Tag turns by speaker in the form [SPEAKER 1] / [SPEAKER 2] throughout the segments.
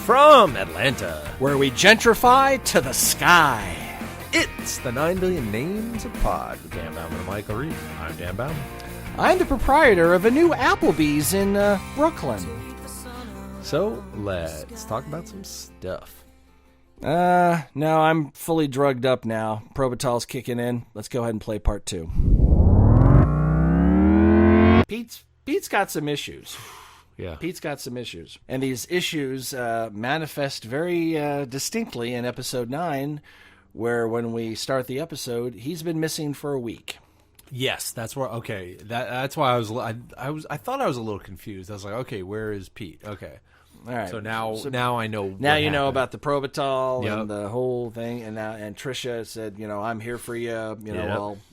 [SPEAKER 1] From Atlanta,
[SPEAKER 2] where we gentrify to the sky.
[SPEAKER 1] It's the 9 Billion Names of Pod with Dan Bauman and Michael Reed. I'm Dan Bauman.
[SPEAKER 2] I'm the proprietor of a new Applebee's in Brooklyn.
[SPEAKER 1] So let's talk about some stuff.
[SPEAKER 2] No, I'm fully drugged up now. Probital's kicking in. Let's go ahead and play part 2. Pete's got some issues.
[SPEAKER 1] Yeah.
[SPEAKER 2] Pete's got some issues. And these issues manifest very distinctly in episode 9, where when we start the episode, he's been missing for a week.
[SPEAKER 1] Yes, that's where. Okay, that's why I thought I was a little confused. I was like, okay, where is Pete? Okay,
[SPEAKER 2] all right.
[SPEAKER 1] So now I know.
[SPEAKER 2] Now you know about the Probital
[SPEAKER 1] Yep.
[SPEAKER 2] and the whole thing, and Trisha said, I'm here for you.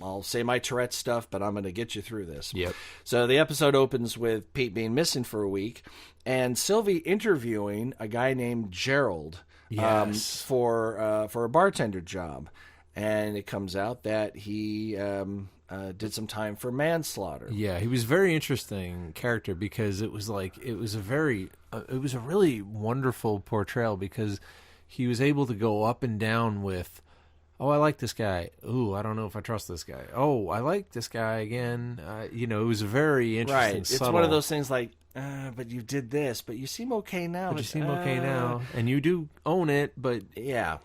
[SPEAKER 2] I'll say my Tourette stuff, but I'm going to get you through this.
[SPEAKER 1] Yep.
[SPEAKER 2] So the episode opens with Pete being missing for a week, and Sylvie interviewing a guy named Gerald.
[SPEAKER 1] Yes.
[SPEAKER 2] For a bartender job, and it comes out that he did some time for manslaughter.
[SPEAKER 1] Yeah, he was a very interesting character because it was a really wonderful portrayal because he was able to go up and down with, oh, I like this guy. Ooh, I don't know if I trust this guy. Oh, I like this guy again. It was a very interesting.
[SPEAKER 2] Right, it's one of those things like, but you did this, but you seem okay now.
[SPEAKER 1] But you seem okay now, and you do own it. But
[SPEAKER 2] yeah,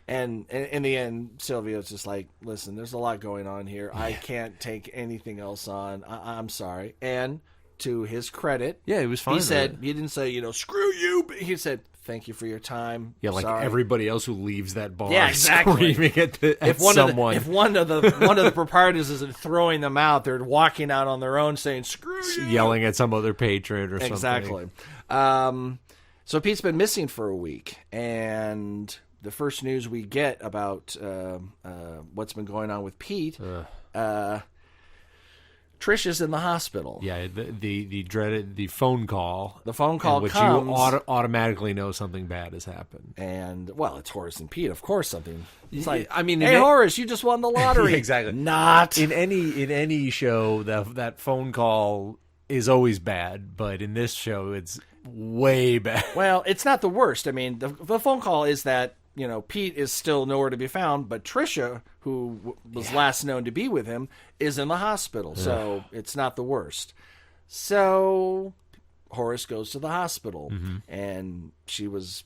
[SPEAKER 2] And in the end, Sylvia's just like, listen, there's a lot going on here. I can't take anything else on. I'm sorry. And to his credit,
[SPEAKER 1] yeah, he was fine.
[SPEAKER 2] He didn't say, screw you. But he said, thank you for your time.
[SPEAKER 1] Yeah, like
[SPEAKER 2] sorry.
[SPEAKER 1] Everybody else who leaves that bar.
[SPEAKER 2] Yeah, exactly.
[SPEAKER 1] Screaming at someone.
[SPEAKER 2] If one of the proprietors isn't throwing them out, they're walking out on their own saying, screw you.
[SPEAKER 1] Yelling at some other patron or something.
[SPEAKER 2] Exactly. So Pete's been missing for a week, and the first news we get about what's been going on with Pete, Trisha's in the hospital.
[SPEAKER 1] Yeah, the dreaded phone call.
[SPEAKER 2] The phone call
[SPEAKER 1] which
[SPEAKER 2] comes.
[SPEAKER 1] You automatically know something bad has happened.
[SPEAKER 2] And, well, it's Horace and Pete. Of course something. It's like,
[SPEAKER 1] hey,
[SPEAKER 2] Horace, you just won the lottery.
[SPEAKER 1] Exactly.
[SPEAKER 2] Not.
[SPEAKER 1] In any show, that phone call is always bad, but in this show, it's way bad.
[SPEAKER 2] Well, it's not the worst. I mean, the phone call is that, Pete is still nowhere to be found, but Trisha, who was last known to be with him, is in the hospital. So it's not the worst. So Horace goes to the hospital, and she was,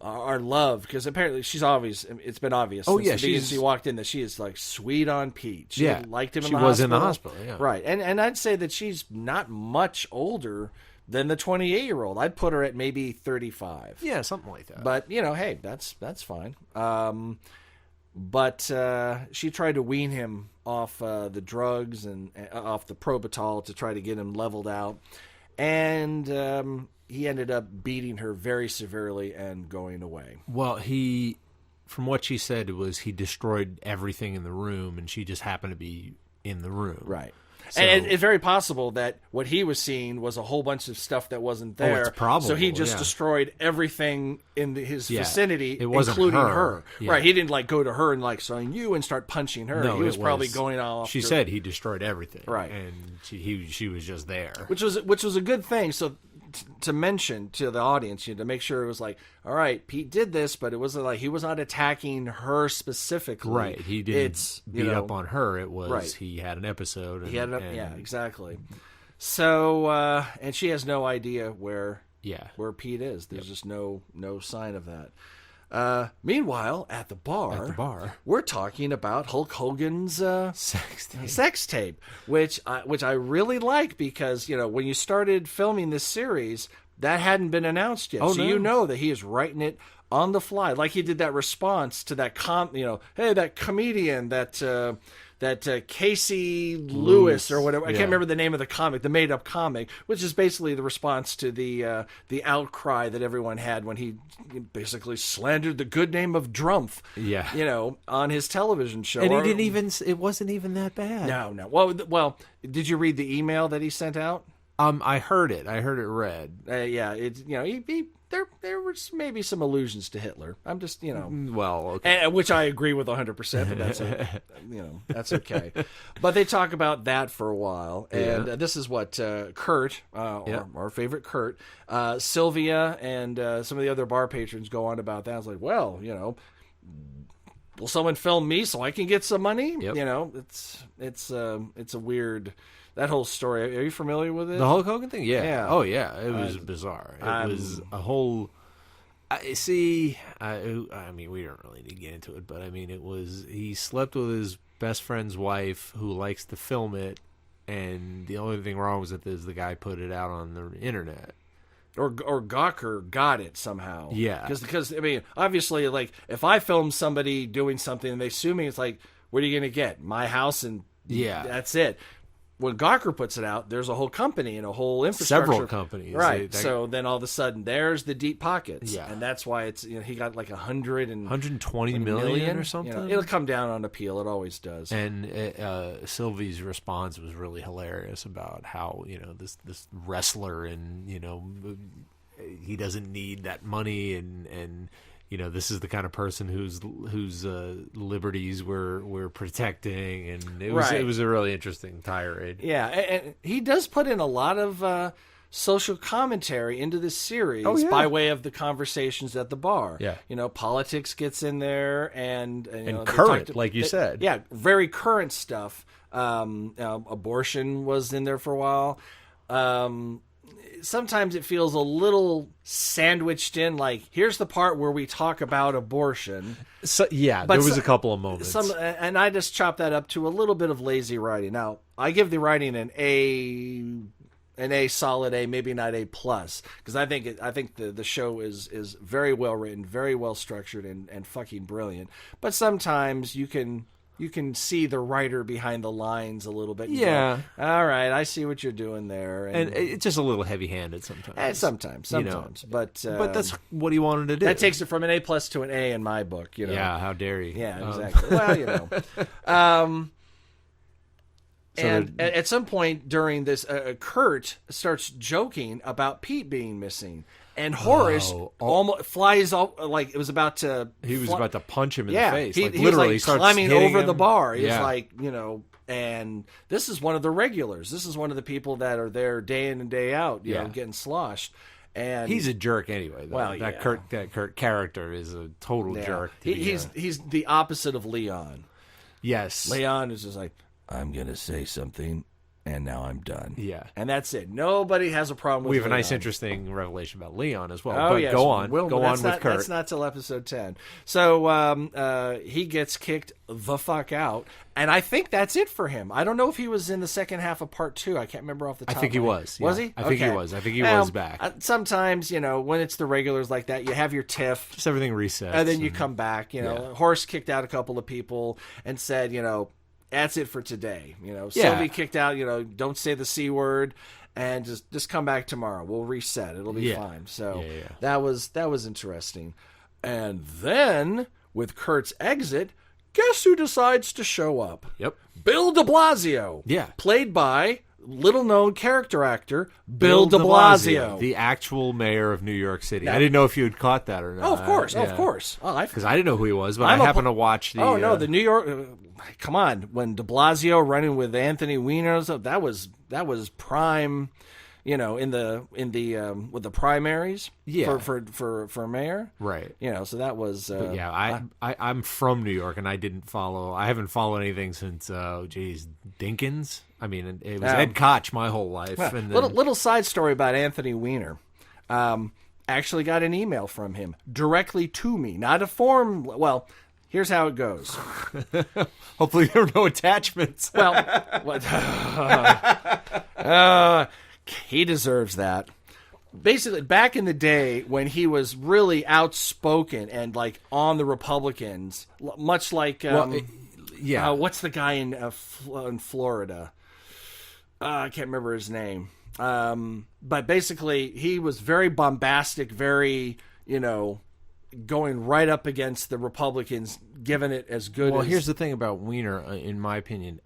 [SPEAKER 2] our love, because apparently she's obvious. It's been obvious.
[SPEAKER 1] Oh,
[SPEAKER 2] since
[SPEAKER 1] yeah,
[SPEAKER 2] she walked in that she is like sweet on Pete. She liked him.
[SPEAKER 1] She was in the hospital. Yeah,
[SPEAKER 2] right. And I'd say that she's not much older than the 28-year-old. I'd put her at maybe 35.
[SPEAKER 1] Yeah, something like that.
[SPEAKER 2] But hey, that's fine. But she tried to wean him off the drugs and off the Probital to try to get him leveled out, and he ended up beating her very severely and going away.
[SPEAKER 1] Well, from what she said, he destroyed everything in the room, and she just happened to be in the room.
[SPEAKER 2] Right.
[SPEAKER 1] So,
[SPEAKER 2] and it's very possible that what he was seeing was a whole bunch of stuff that wasn't there.
[SPEAKER 1] It's probable,
[SPEAKER 2] so he just destroyed everything in his vicinity,
[SPEAKER 1] it wasn't
[SPEAKER 2] including
[SPEAKER 1] her. Yeah.
[SPEAKER 2] Right. He didn't go to her and saying you and start punching her.
[SPEAKER 1] No,
[SPEAKER 2] he was probably going off.
[SPEAKER 1] She said he destroyed everything.
[SPEAKER 2] Right.
[SPEAKER 1] And she was just there.
[SPEAKER 2] Which was a good thing. So to mention to the audience, to make sure it was like, all right, Pete did this, but it wasn't like he was not attacking her specifically.
[SPEAKER 1] Right. He didn't beat up on her. It was he had an episode.
[SPEAKER 2] Yeah, exactly. So and she has no idea where Pete is. There's just no sign of that. Meanwhile, at the bar, we're talking about Hulk Hogan's sex tape, which I really like because when you started filming this series, that hadn't been announced yet. You know that he is writing it on the fly, like he did that response to that hey, that comedian that Casey Lewis or whatever. I can't remember the name of the comic, the made-up comic, which is basically the response to the outcry that everyone had when he basically slandered the good name of Drumpf.
[SPEAKER 1] Yeah,
[SPEAKER 2] on his television show.
[SPEAKER 1] And he didn't even. It wasn't even that bad.
[SPEAKER 2] No. Well, did you read the email that he sent out?
[SPEAKER 1] I heard it. I heard it read.
[SPEAKER 2] Yeah, it's there was maybe some allusions to Hitler. I'm just,
[SPEAKER 1] well, okay.
[SPEAKER 2] which I agree with 100%, but that's that's okay. But they talk about that for a while, and this is what Kurt, our favorite Kurt, Sylvia, and some of the other bar patrons go on about that. I was like, well, will someone film me so I can get some money?
[SPEAKER 1] Yep.
[SPEAKER 2] It's a weird. That whole story. Are you familiar with it?
[SPEAKER 1] The Hulk Hogan thing? Yeah.
[SPEAKER 2] Oh,
[SPEAKER 1] yeah. It was bizarre. It was a whole... I mean, we don't really need to get into it, but I mean, it was... He slept with his best friend's wife who likes to film it, and the only thing wrong was that the guy put it out on the internet.
[SPEAKER 2] Or Gawker got it somehow.
[SPEAKER 1] Yeah.
[SPEAKER 2] Because, I mean, obviously, like, if I film somebody doing something and they sue me, it's like, what are you going to get? My house and that's it. When Gawker puts it out, there's a whole company and a whole infrastructure.
[SPEAKER 1] Several companies.
[SPEAKER 2] Right. So then all of a sudden, there's the deep pockets.
[SPEAKER 1] Yeah.
[SPEAKER 2] And that's why it's, he got like
[SPEAKER 1] 120 million or something.
[SPEAKER 2] It'll come down on appeal. It always does.
[SPEAKER 1] And Sylvie's response was really hilarious about how, this wrestler and, he doesn't need that money and this is the kind of person whose liberties we're protecting, and it was a really interesting tirade.
[SPEAKER 2] Yeah, and he does put in a lot of social commentary into this series by way of the conversations at the bar.
[SPEAKER 1] Yeah,
[SPEAKER 2] politics gets in there, and
[SPEAKER 1] current, like you said.
[SPEAKER 2] Yeah, very current stuff. Abortion was in there for a while. Sometimes it feels a little sandwiched in, like, here's the part where we talk about abortion.
[SPEAKER 1] So, there was a couple of moments.
[SPEAKER 2] And I just chop that up to a little bit of lazy writing. Now, I give the writing an A, solid A, maybe not A+, because I think the show is very well written, very well structured, and fucking brilliant. But sometimes you can see the writer behind the lines a little bit.
[SPEAKER 1] Yeah.
[SPEAKER 2] Go, all right, I see what you're doing there.
[SPEAKER 1] And it's just a little heavy-handed sometimes.
[SPEAKER 2] Sometimes. But
[SPEAKER 1] that's what he wanted to do.
[SPEAKER 2] That takes it from an A+ to an A in my book.
[SPEAKER 1] Yeah, how dare you.
[SPEAKER 2] Yeah, exactly. And at some point during this, Kurt starts joking about Pete being missing. And Horace almost flies off, like it was about to...
[SPEAKER 1] He was about to punch him in the face.
[SPEAKER 2] He literally was like climbing over the bar. He's
[SPEAKER 1] like,
[SPEAKER 2] and this is one of the regulars. This is one of the people that are there day in and day out, getting sloshed. And
[SPEAKER 1] he's a jerk anyway, though.
[SPEAKER 2] Well,
[SPEAKER 1] that Kurt character is a total jerk.
[SPEAKER 2] He's the opposite of Leon.
[SPEAKER 1] Yes.
[SPEAKER 2] Leon is just like, I'm going to say something, and now I'm done.
[SPEAKER 1] Yeah.
[SPEAKER 2] And that's it. Nobody has a problem with
[SPEAKER 1] We have
[SPEAKER 2] Leon.
[SPEAKER 1] a nice, interesting revelation about Leon as well.
[SPEAKER 2] Oh,
[SPEAKER 1] but
[SPEAKER 2] yes.
[SPEAKER 1] go on.
[SPEAKER 2] Go on
[SPEAKER 1] with Kurt.
[SPEAKER 2] That's not till episode 10. So he gets kicked the fuck out, and I think that's it for him. I don't know if he was in the second half of part 2. I can't remember off the top.
[SPEAKER 1] I think he was.
[SPEAKER 2] Was he?
[SPEAKER 1] I think he was. I think he was back.
[SPEAKER 2] Sometimes, when it's the regulars like that, you have your tiff.
[SPEAKER 1] Just everything resets.
[SPEAKER 2] And then you come back. Horace kicked out a couple of people and said, that's it for today. Sylvie kicked out, don't say the C word and just come back tomorrow. We'll reset. It'll be fine. So that was interesting. And then with Kurt's exit, guess who decides to show up?
[SPEAKER 1] Yep.
[SPEAKER 2] Bill de Blasio.
[SPEAKER 1] Yeah.
[SPEAKER 2] Played by little-known character actor Bill de Blasio.
[SPEAKER 1] The actual mayor of New York City. I didn't know if you had caught that or not.
[SPEAKER 2] Oh, of course. Of course.
[SPEAKER 1] Because I didn't know who he was, but I happened to watch the...
[SPEAKER 2] Oh, no, the New York... come on. When de Blasio running with Anthony Weiner, that was prime... in the with the primaries for mayor,
[SPEAKER 1] right?
[SPEAKER 2] So that was I'm
[SPEAKER 1] from New York and I haven't followed anything since Dinkins. I mean, it was Ed Koch my whole life.
[SPEAKER 2] Well,
[SPEAKER 1] and
[SPEAKER 2] little side story about Anthony Weiner. Actually got an email from him directly to me, not a form. Well, here's how it goes.
[SPEAKER 1] Hopefully there are no attachments.
[SPEAKER 2] Well, he deserves that. Basically, back in the day when he was really outspoken and like on the Republicans, much like what's the guy in Florida? I can't remember his name. But basically, he was very bombastic, very going right up against the Republicans, giving it as good.
[SPEAKER 1] Well, here's the thing about Weiner, in my opinion.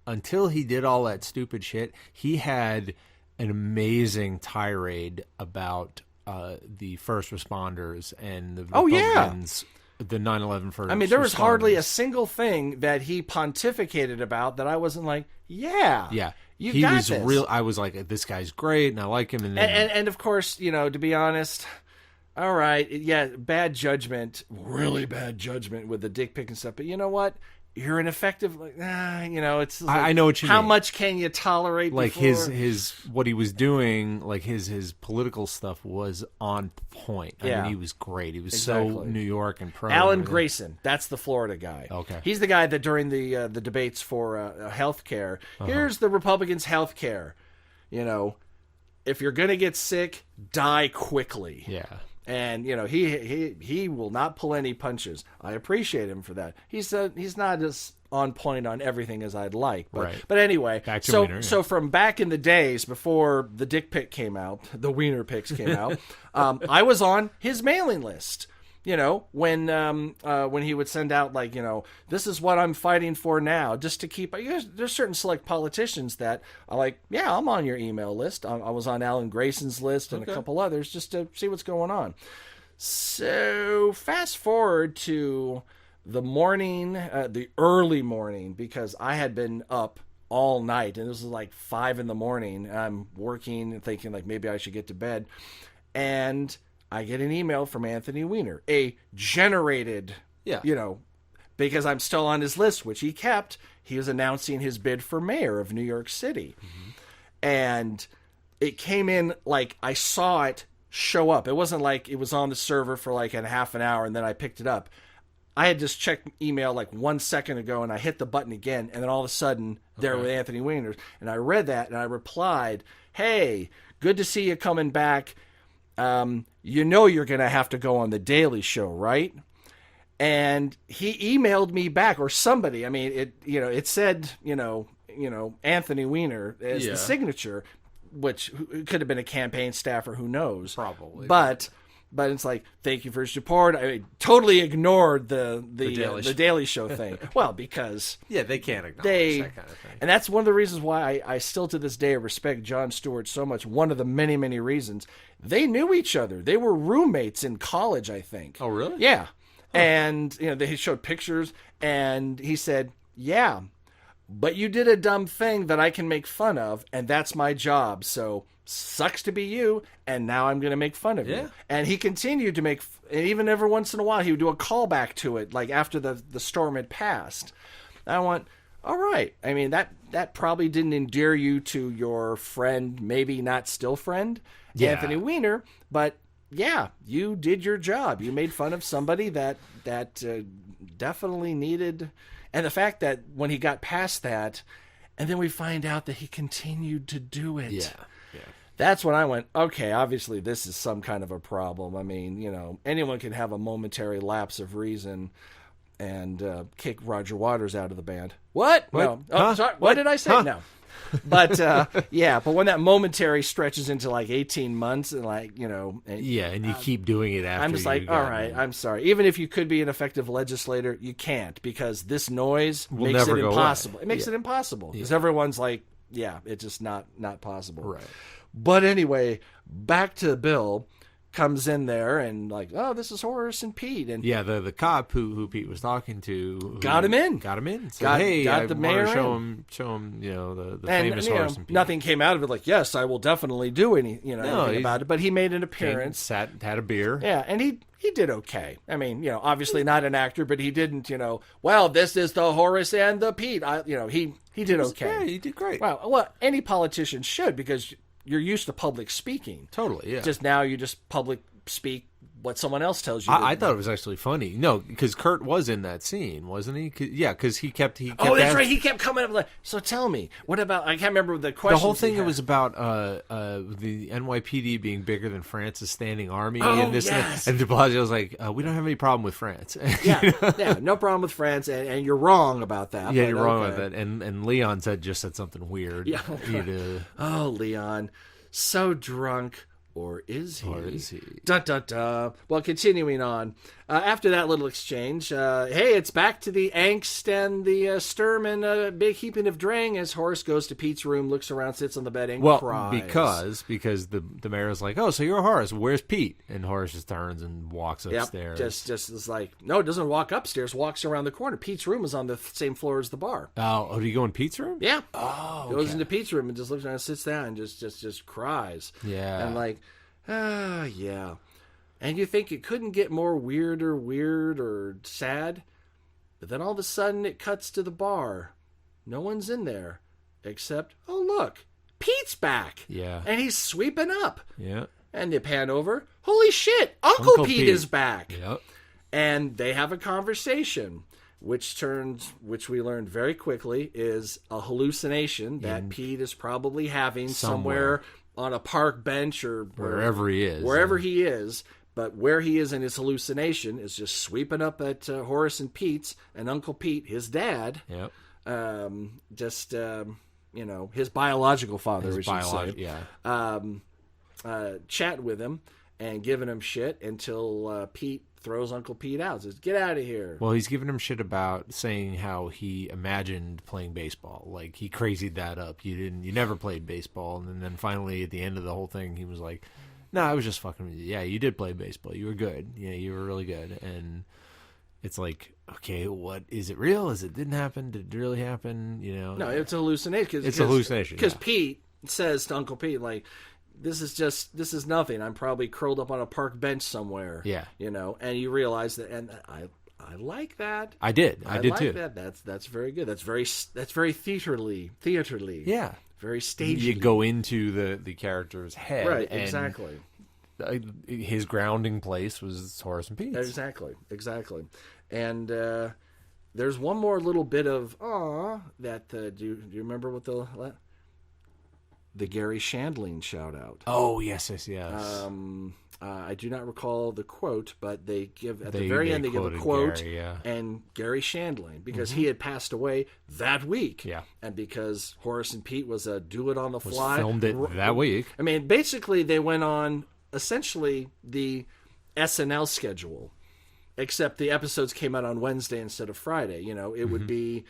[SPEAKER 1] Until he did all that stupid shit, he had an amazing tirade about the first responders and the
[SPEAKER 2] Oh, yeah.
[SPEAKER 1] Republicans, the 9/11 first.
[SPEAKER 2] I mean, there was
[SPEAKER 1] responders.
[SPEAKER 2] hardly a single thing that he pontificated about that I wasn't like, yeah, you got
[SPEAKER 1] was
[SPEAKER 2] this.
[SPEAKER 1] real. I was like, this guy's great, and I like him. And then,
[SPEAKER 2] And of course, to be honest, all right, yeah, bad judgment, really bad judgment with the dick pic and stuff. But you know what? You're an effective, it's. Like,
[SPEAKER 1] I know what you
[SPEAKER 2] how
[SPEAKER 1] mean.
[SPEAKER 2] much can you tolerate?
[SPEAKER 1] Like
[SPEAKER 2] before?
[SPEAKER 1] his what he was doing, like his political stuff was on point. I mean, he was great. He was so New York and pro.
[SPEAKER 2] Alan Grayson, that's the Florida guy.
[SPEAKER 1] Okay,
[SPEAKER 2] he's the guy that during the debates for health care, here's the Republicans' health care. If you're gonna get sick, die quickly.
[SPEAKER 1] Yeah.
[SPEAKER 2] And he will not pull any punches. I appreciate him for that. He's not as on point on everything as I'd like. But,
[SPEAKER 1] right.
[SPEAKER 2] But anyway,
[SPEAKER 1] so
[SPEAKER 2] from back in the days before the dick pic came out, the wiener pics came out, I was on his mailing list. When he would send out this is what I'm fighting for now, just to keep. There's certain select politicians that are like, yeah, I'm on your email list. I was on Alan Grayson's list and a couple others just to see what's going on. So fast forward to the morning, the early morning, because I had been up all night and this was like 5 a.m. I'm working and thinking like maybe I should get to bed, and I get an email from Anthony Weiner, a generated, because I'm still on his list, which he kept. He was announcing his bid for mayor of New York City. Mm-hmm. And it came in like I saw it show up. It wasn't like it was on the server for like a half an hour and then I picked it up. I had just checked email like 1 second ago and I hit the button again. And then all of a sudden, there with Anthony Weiner. And I read that and I replied, hey, good to see you coming back. You're going to have to go on the Daily Show, right? And he emailed me back, or somebody. I mean, it said, Anthony Weiner as the signature, which could have been a campaign staffer, who knows?
[SPEAKER 1] Probably.
[SPEAKER 2] But it's like, thank you for your support. I totally ignored the Daily Show thing. Well, because
[SPEAKER 1] they can't acknowledge that kind of thing.
[SPEAKER 2] And that's one of the reasons why I still to this day respect Jon Stewart so much. One of the many, many reasons. They knew each other. They were roommates in college, I think.
[SPEAKER 1] Oh, really?
[SPEAKER 2] Yeah. Huh. And they showed pictures, and he said, yeah, but you did a dumb thing that I can make fun of, and that's my job. So sucks to be you, and now I'm going to make fun of you. And he continued to make, and even every once in a while, he would do a callback to it, like after the storm had passed. And I went, all right. I mean, that probably didn't endear you to your friend, maybe not still friend, Anthony Weiner, but yeah, you did your job. You made fun of somebody that definitely needed. And the fact that when he got past that, and then we find out that he continued to do it. Yeah. That's when I went, okay, obviously this is some kind of a problem. I mean, anyone can have a momentary lapse of reason and kick Roger Waters out of the band. What? No. Oh, sorry. What did I say? No. But but when that momentary stretches into like 18 months and and
[SPEAKER 1] you keep doing it after.
[SPEAKER 2] I'm just like, all right, I'm sorry. Even if you could be an effective legislator, you can't, because this noise makes it impossible. It makes it impossible because everyone's like, it's just not possible.
[SPEAKER 1] Right.
[SPEAKER 2] But anyway, back to Bill. Comes in there and like, oh, this is Horace and Pete, and
[SPEAKER 1] the cop who Pete was talking to
[SPEAKER 2] got him in.
[SPEAKER 1] So, hey,
[SPEAKER 2] got the mayor
[SPEAKER 1] show him, the famous Horace and Pete.
[SPEAKER 2] Nothing came out of it. Like, yes, I will definitely do anything about it. But he made an appearance,
[SPEAKER 1] had a beer,
[SPEAKER 2] and he did okay. I mean, obviously not an actor, but he didn't, well, this is the Horace and the Pete. He did okay.
[SPEAKER 1] Yeah, he did great.
[SPEAKER 2] Well, any politician should, because you're used to public speaking.
[SPEAKER 1] Totally, yeah.
[SPEAKER 2] Just now you just public speak what someone else tells you.
[SPEAKER 1] I thought it was actually funny. No, because Kurt was in that scene, wasn't he? Because he kept.
[SPEAKER 2] Oh, that's right. He kept coming up like. So tell me, what about? I can't remember the question.
[SPEAKER 1] The whole thing, it was about the NYPD being bigger than France's standing army, and this, and De Blasio was like, "We don't have any problem with France."
[SPEAKER 2] No problem with France, and you're wrong about that.
[SPEAKER 1] Yeah, you're wrong about that. And Leon just said something weird.
[SPEAKER 2] Yeah. Oh, Leon, so drunk. Or is he?
[SPEAKER 1] Or is he?
[SPEAKER 2] Dun, dun, dun. Well, continuing on. After that little exchange, hey, it's back to the angst and the sturm and a big heaping of drang as Horace goes to Pete's room, looks around, sits on the bed, and cries.
[SPEAKER 1] Because the mayor's like, oh, so you're Horace. Where's Pete? And Horace just turns and walks upstairs.
[SPEAKER 2] Just is like, no, it doesn't walk upstairs, walks around the corner. Pete's room is on the same floor as the bar.
[SPEAKER 1] Oh, do you go in Pete's room?
[SPEAKER 2] Yeah.
[SPEAKER 1] Oh,
[SPEAKER 2] Goes into Pete's room and just looks around, sits down, and just cries.
[SPEAKER 1] Yeah.
[SPEAKER 2] And like, yeah. And you think it couldn't get more weird or sad, but then all of a sudden it cuts to the bar. No one's in there, except, oh look, Pete's back.
[SPEAKER 1] Yeah.
[SPEAKER 2] And he's sweeping up.
[SPEAKER 1] Yeah.
[SPEAKER 2] And they pan over. Holy shit, Uncle Pete is back.
[SPEAKER 1] Yep.
[SPEAKER 2] And they have a conversation, which we learned very quickly is a hallucination that Pete is probably having somewhere on a park bench or
[SPEAKER 1] wherever he is.
[SPEAKER 2] Wherever he is. But where he is in his hallucination is just sweeping up at Horace and Pete's, and Uncle Pete, his dad,
[SPEAKER 1] yep.
[SPEAKER 2] His biological father, chat with him and giving him shit until Pete throws Uncle Pete out. Says, "Get out of here."
[SPEAKER 1] Well, he's giving him shit about saying how he imagined playing baseball. Like, he crazied that up. You never played baseball. And then finally, at the end of the whole thing, he was like, no, I was just fucking with you. Yeah, you did play baseball. You were good. Yeah, you were really good. And it's like, okay, what is it real? Is it didn't happen? Did it really happen?
[SPEAKER 2] No, it's a hallucination.
[SPEAKER 1] It's a hallucination.
[SPEAKER 2] Because Pete says to Uncle Pete, like, this is nothing. I'm probably curled up on a park bench somewhere.
[SPEAKER 1] Yeah.
[SPEAKER 2] And you realize that, and I like that.
[SPEAKER 1] I did
[SPEAKER 2] like
[SPEAKER 1] too.
[SPEAKER 2] That. That's very good. That's very theaterly.
[SPEAKER 1] Yeah.
[SPEAKER 2] Very stagey.
[SPEAKER 1] You go into the character's head.
[SPEAKER 2] Right, exactly.
[SPEAKER 1] His grounding place was Horace and Pete.
[SPEAKER 2] Exactly. And there's one more little bit of that. Do you remember what the Gary Shandling shout out?
[SPEAKER 1] Oh yes.
[SPEAKER 2] I do not recall the quote, but they give at the very end. They give a quote,
[SPEAKER 1] Gary, yeah.
[SPEAKER 2] And Gary Shandling, because he had passed away that week,
[SPEAKER 1] yeah,
[SPEAKER 2] and because Horace and Pete was a do it on the fly,
[SPEAKER 1] filmed it that week.
[SPEAKER 2] I mean, basically they went on essentially the SNL schedule, except the episodes came out on Wednesday instead of Friday. It would be,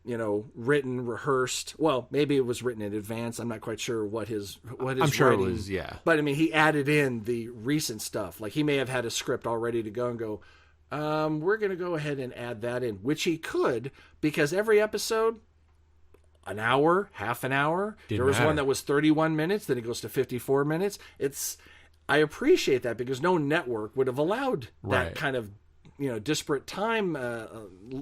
[SPEAKER 2] written, rehearsed. Well, maybe it was written in advance. I'm not quite sure what his
[SPEAKER 1] I'm sure
[SPEAKER 2] writing,
[SPEAKER 1] it was, yeah.
[SPEAKER 2] But I mean, he added in the recent stuff. Like, he may have had a script all ready to go and go, we're going to go ahead and add that in, which he could, because every episode, an hour, half an hour. There was one that was 31 minutes, then it goes to 54 minutes. I appreciate that, because no network would have allowed that kind of disparate time,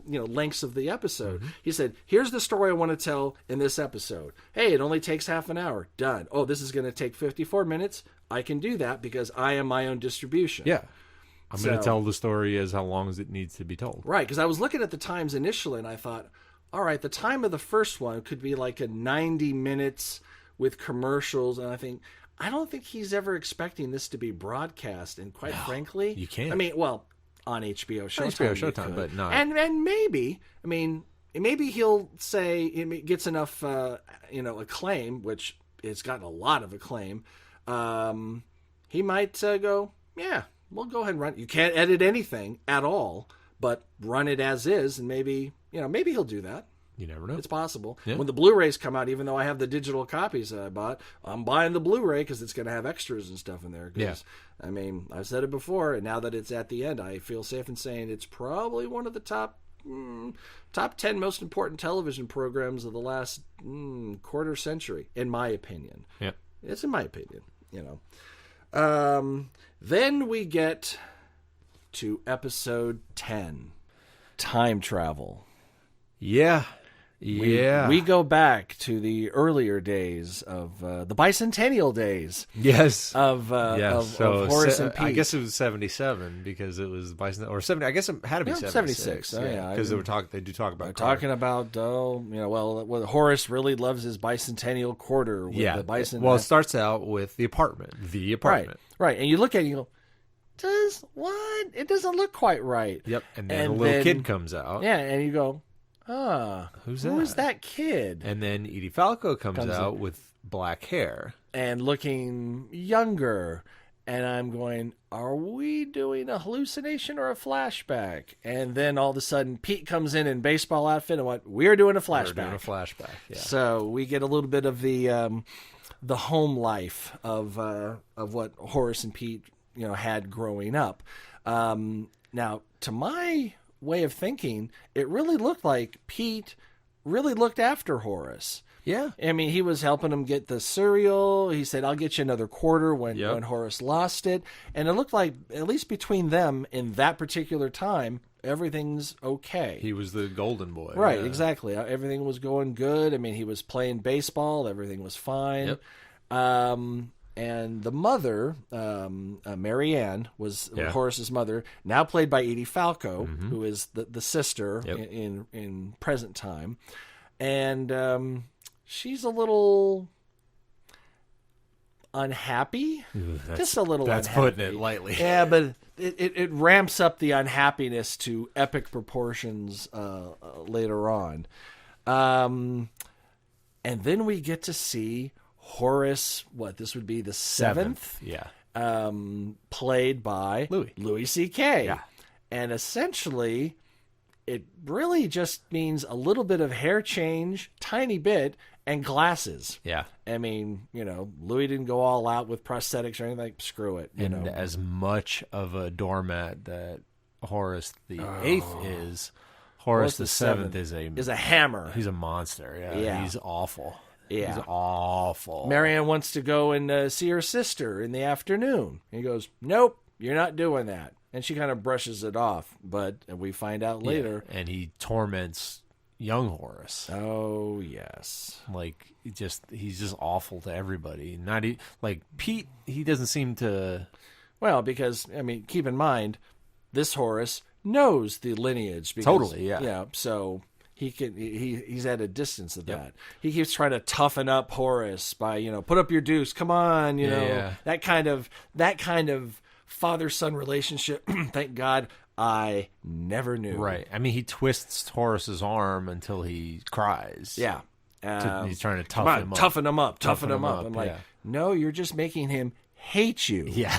[SPEAKER 2] lengths of the episode. He said, here's the story I want to tell in this episode. Hey, it only takes half an hour. Done. Oh, this is going to take 54 minutes. I can do that because I am my own distribution.
[SPEAKER 1] Yeah. I'm going to tell the story as how long as it needs to be told.
[SPEAKER 2] Right. Because I was looking at the times initially and I thought, all right, the time of the first one could be like a 90 minutes with commercials. And I don't think he's ever expecting this to be broadcast. And quite frankly,
[SPEAKER 1] you can't.
[SPEAKER 2] I mean, well, on HBO Showtime.
[SPEAKER 1] But not.
[SPEAKER 2] And maybe, maybe he'll say it gets enough, acclaim, which it's gotten a lot of acclaim. He might go, yeah, we'll go ahead and run. You can't edit anything at all, but run it as is, and maybe he'll do that.
[SPEAKER 1] You never know.
[SPEAKER 2] It's possible.
[SPEAKER 1] Yeah.
[SPEAKER 2] When the Blu-rays come out, even though I have the digital copies that I bought, I'm buying the Blu-ray because it's going to have extras and stuff in there.
[SPEAKER 1] Yeah.
[SPEAKER 2] I've said it before, and now that it's at the end, I feel safe in saying it's probably one of the top 10 most important television programs of the last quarter century, in my opinion.
[SPEAKER 1] Yeah.
[SPEAKER 2] It's in my opinion, Then we get to episode 10, Time Travel.
[SPEAKER 1] Yeah.
[SPEAKER 2] We go back to the earlier days of the bicentennial days.
[SPEAKER 1] Yes.
[SPEAKER 2] Of Horace and Pete.
[SPEAKER 1] I guess it was 77 because it was bicentennial, or 70. I guess it had to be 76. Because they do talk about.
[SPEAKER 2] They're talking about Horace really loves his bicentennial quarter. With the bison.
[SPEAKER 1] Well, it starts out with the apartment.
[SPEAKER 2] Right, and you look at it and you go, it doesn't look quite right.
[SPEAKER 1] Yep, and then a little kid comes out.
[SPEAKER 2] Yeah, and you go,
[SPEAKER 1] who's that?
[SPEAKER 2] Who is that kid?
[SPEAKER 1] And then Edie Falco comes out with black hair
[SPEAKER 2] and looking younger. And I'm going, are we doing a hallucination or a flashback? And then all of a sudden, Pete comes in baseball outfit and what? We're doing a flashback.
[SPEAKER 1] We're doing a flashback. Yeah.
[SPEAKER 2] So we get a little bit of the home life of what Horace and Pete had growing up. Now, to my way of thinking, it really looked like Pete really looked after Horace.
[SPEAKER 1] Yeah.
[SPEAKER 2] I mean, he was helping him get the cereal. He said, I'll get you another quarter when Horace lost it. And it looked like, at least between them in that particular time, everything's okay.
[SPEAKER 1] He was the golden boy.
[SPEAKER 2] Right, exactly. Everything was going good. I mean, he was playing baseball. Everything was fine. Yep. And the mother, Mary Ann, was Horace's mother, now played by Edie Falco, who is the sister in present time. And she's a little unhappy. Just a little
[SPEAKER 1] that's
[SPEAKER 2] unhappy.
[SPEAKER 1] Putting it lightly.
[SPEAKER 2] Yeah, but it ramps up the unhappiness to epic proportions later on. And then we get to see Horace, this would be the seventh?
[SPEAKER 1] Yeah.
[SPEAKER 2] Played by Louis C.K.
[SPEAKER 1] Yeah.
[SPEAKER 2] And essentially, it really just means a little bit of hair change, tiny bit, and glasses.
[SPEAKER 1] Yeah.
[SPEAKER 2] I mean, Louis didn't go all out with prosthetics or anything. Like, screw it.
[SPEAKER 1] And as much of a doormat that Horace the Eighth is, Horace the Seventh is a
[SPEAKER 2] hammer.
[SPEAKER 1] He's a monster. Yeah. He's awful.
[SPEAKER 2] Yeah.
[SPEAKER 1] He's awful.
[SPEAKER 2] Marianne wants to go and see her sister in the afternoon. And he goes, nope, you're not doing that. And she kind of brushes it off. But we find out later.
[SPEAKER 1] And he torments young Horace.
[SPEAKER 2] Oh, yes.
[SPEAKER 1] Like, he's just awful to everybody. Like, Pete, he doesn't seem to...
[SPEAKER 2] Well, because, I mean, keep in mind, this Horace knows the lineage. Because,
[SPEAKER 1] totally, yeah.
[SPEAKER 2] Yeah, so... He's at a distance of that. He keeps trying to toughen up Horace by, put up your deuce, come on, that kind of father-son relationship. Thank God I never knew.
[SPEAKER 1] Right. I mean, he twists Horace's arm until he cries.
[SPEAKER 2] Yeah.
[SPEAKER 1] He's trying to toughen him up.
[SPEAKER 2] Toughen him up. I'm like, no, you're just making him hate you.
[SPEAKER 1] Yeah.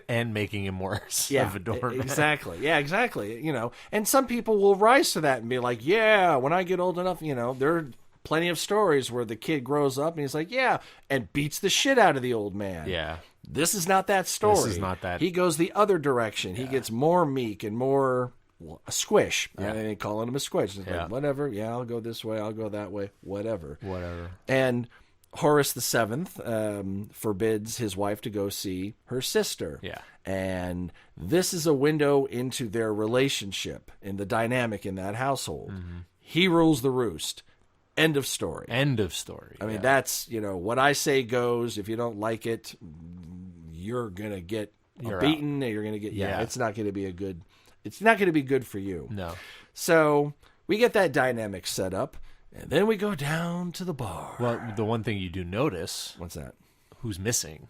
[SPEAKER 1] And making him worse.
[SPEAKER 2] Yeah,
[SPEAKER 1] of a doormat.
[SPEAKER 2] Exactly. Yeah, exactly. And some people will rise to that and be like, yeah, when I get old enough, there are plenty of stories where the kid grows up and he's like, yeah, and beats the shit out of the old man.
[SPEAKER 1] Yeah.
[SPEAKER 2] This is not that story.
[SPEAKER 1] This is not that.
[SPEAKER 2] He goes the other direction. Yeah. He gets more meek and more a squish.
[SPEAKER 1] Yeah.
[SPEAKER 2] They calling him a squish. It's like, whatever. Yeah, I'll go this way. I'll go that way. Whatever.
[SPEAKER 1] Whatever.
[SPEAKER 2] And Horace the Seventh forbids his wife to go see her sister.
[SPEAKER 1] Yeah.
[SPEAKER 2] And this is a window into their relationship and the dynamic in that household. Mm-hmm. He rules the roost. End of story.
[SPEAKER 1] End of story.
[SPEAKER 2] I mean, that's, what I say goes. If you don't like it, you're going to get beaten. You're going to get, it's not going to be it's not going to be good for you.
[SPEAKER 1] No.
[SPEAKER 2] So we get that dynamic set up. And then we go down to the bar.
[SPEAKER 1] Well, the one thing you do notice...
[SPEAKER 2] What's that?
[SPEAKER 1] Who's missing.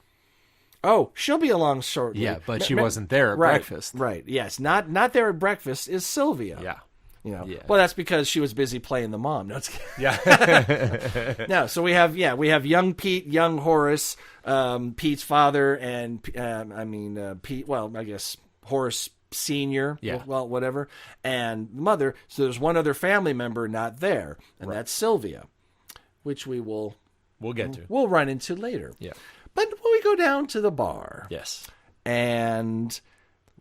[SPEAKER 2] Oh, she'll be along shortly.
[SPEAKER 1] Yeah, but she wasn't there at breakfast.
[SPEAKER 2] Right, yes. Not there at breakfast is Sylvia.
[SPEAKER 1] Yeah.
[SPEAKER 2] Well, that's because she was busy playing the mom. No, it's
[SPEAKER 1] yeah.
[SPEAKER 2] No, so we have young Pete, young Horace, Pete's father, and Pete. Well, I guess Horace Senior.
[SPEAKER 1] Yeah.
[SPEAKER 2] Well, whatever, and mother. So there's one other family member not there, and that's Sylvia, which we'll
[SPEAKER 1] get to.
[SPEAKER 2] We'll run into later.
[SPEAKER 1] Yeah.
[SPEAKER 2] But we go down to the bar.
[SPEAKER 1] Yes.
[SPEAKER 2] And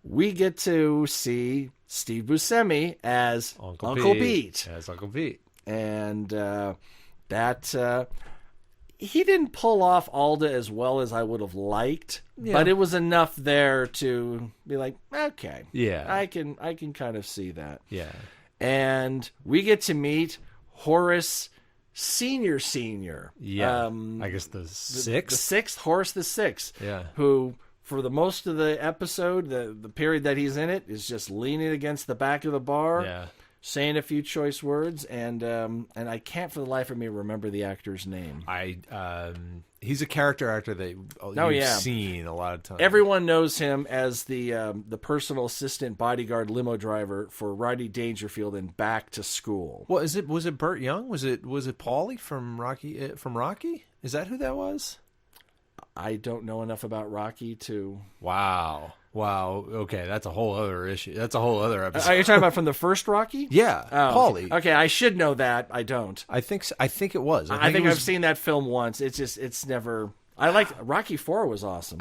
[SPEAKER 2] we get to see Steve Buscemi as Uncle Pete.
[SPEAKER 1] As Uncle Pete.
[SPEAKER 2] And he didn't pull off Alda as well as I would have liked, but it was enough there to be like, okay.
[SPEAKER 1] Yeah.
[SPEAKER 2] I can kind of see that.
[SPEAKER 1] Yeah.
[SPEAKER 2] And we get to meet Horace Senior.
[SPEAKER 1] Yeah. I guess the sixth?
[SPEAKER 2] The sixth, Horace the Sixth.
[SPEAKER 1] Yeah.
[SPEAKER 2] Who, for the most of the episode, the period that he's in it, is just leaning against the back of the bar.
[SPEAKER 1] Yeah.
[SPEAKER 2] Saying a few choice words, and I can't for the life of me remember the actor's name.
[SPEAKER 1] He's a character actor that you've seen a lot of times.
[SPEAKER 2] Everyone knows him as the personal assistant bodyguard limo driver for Rodney Dangerfield in Back to School.
[SPEAKER 1] Well, was it Burt Young? Was it Paulie from Rocky? Is that who that was?
[SPEAKER 2] I don't know enough about Rocky to...
[SPEAKER 1] Wow. Okay, that's a whole other issue. That's a whole other episode.
[SPEAKER 2] Are you talking about from the first Rocky?
[SPEAKER 1] Yeah, Paulie.
[SPEAKER 2] Okay, I should know that. I don't.
[SPEAKER 1] I think it was.
[SPEAKER 2] I think I've seen that film once. It's never... I liked... Rocky 4 was awesome.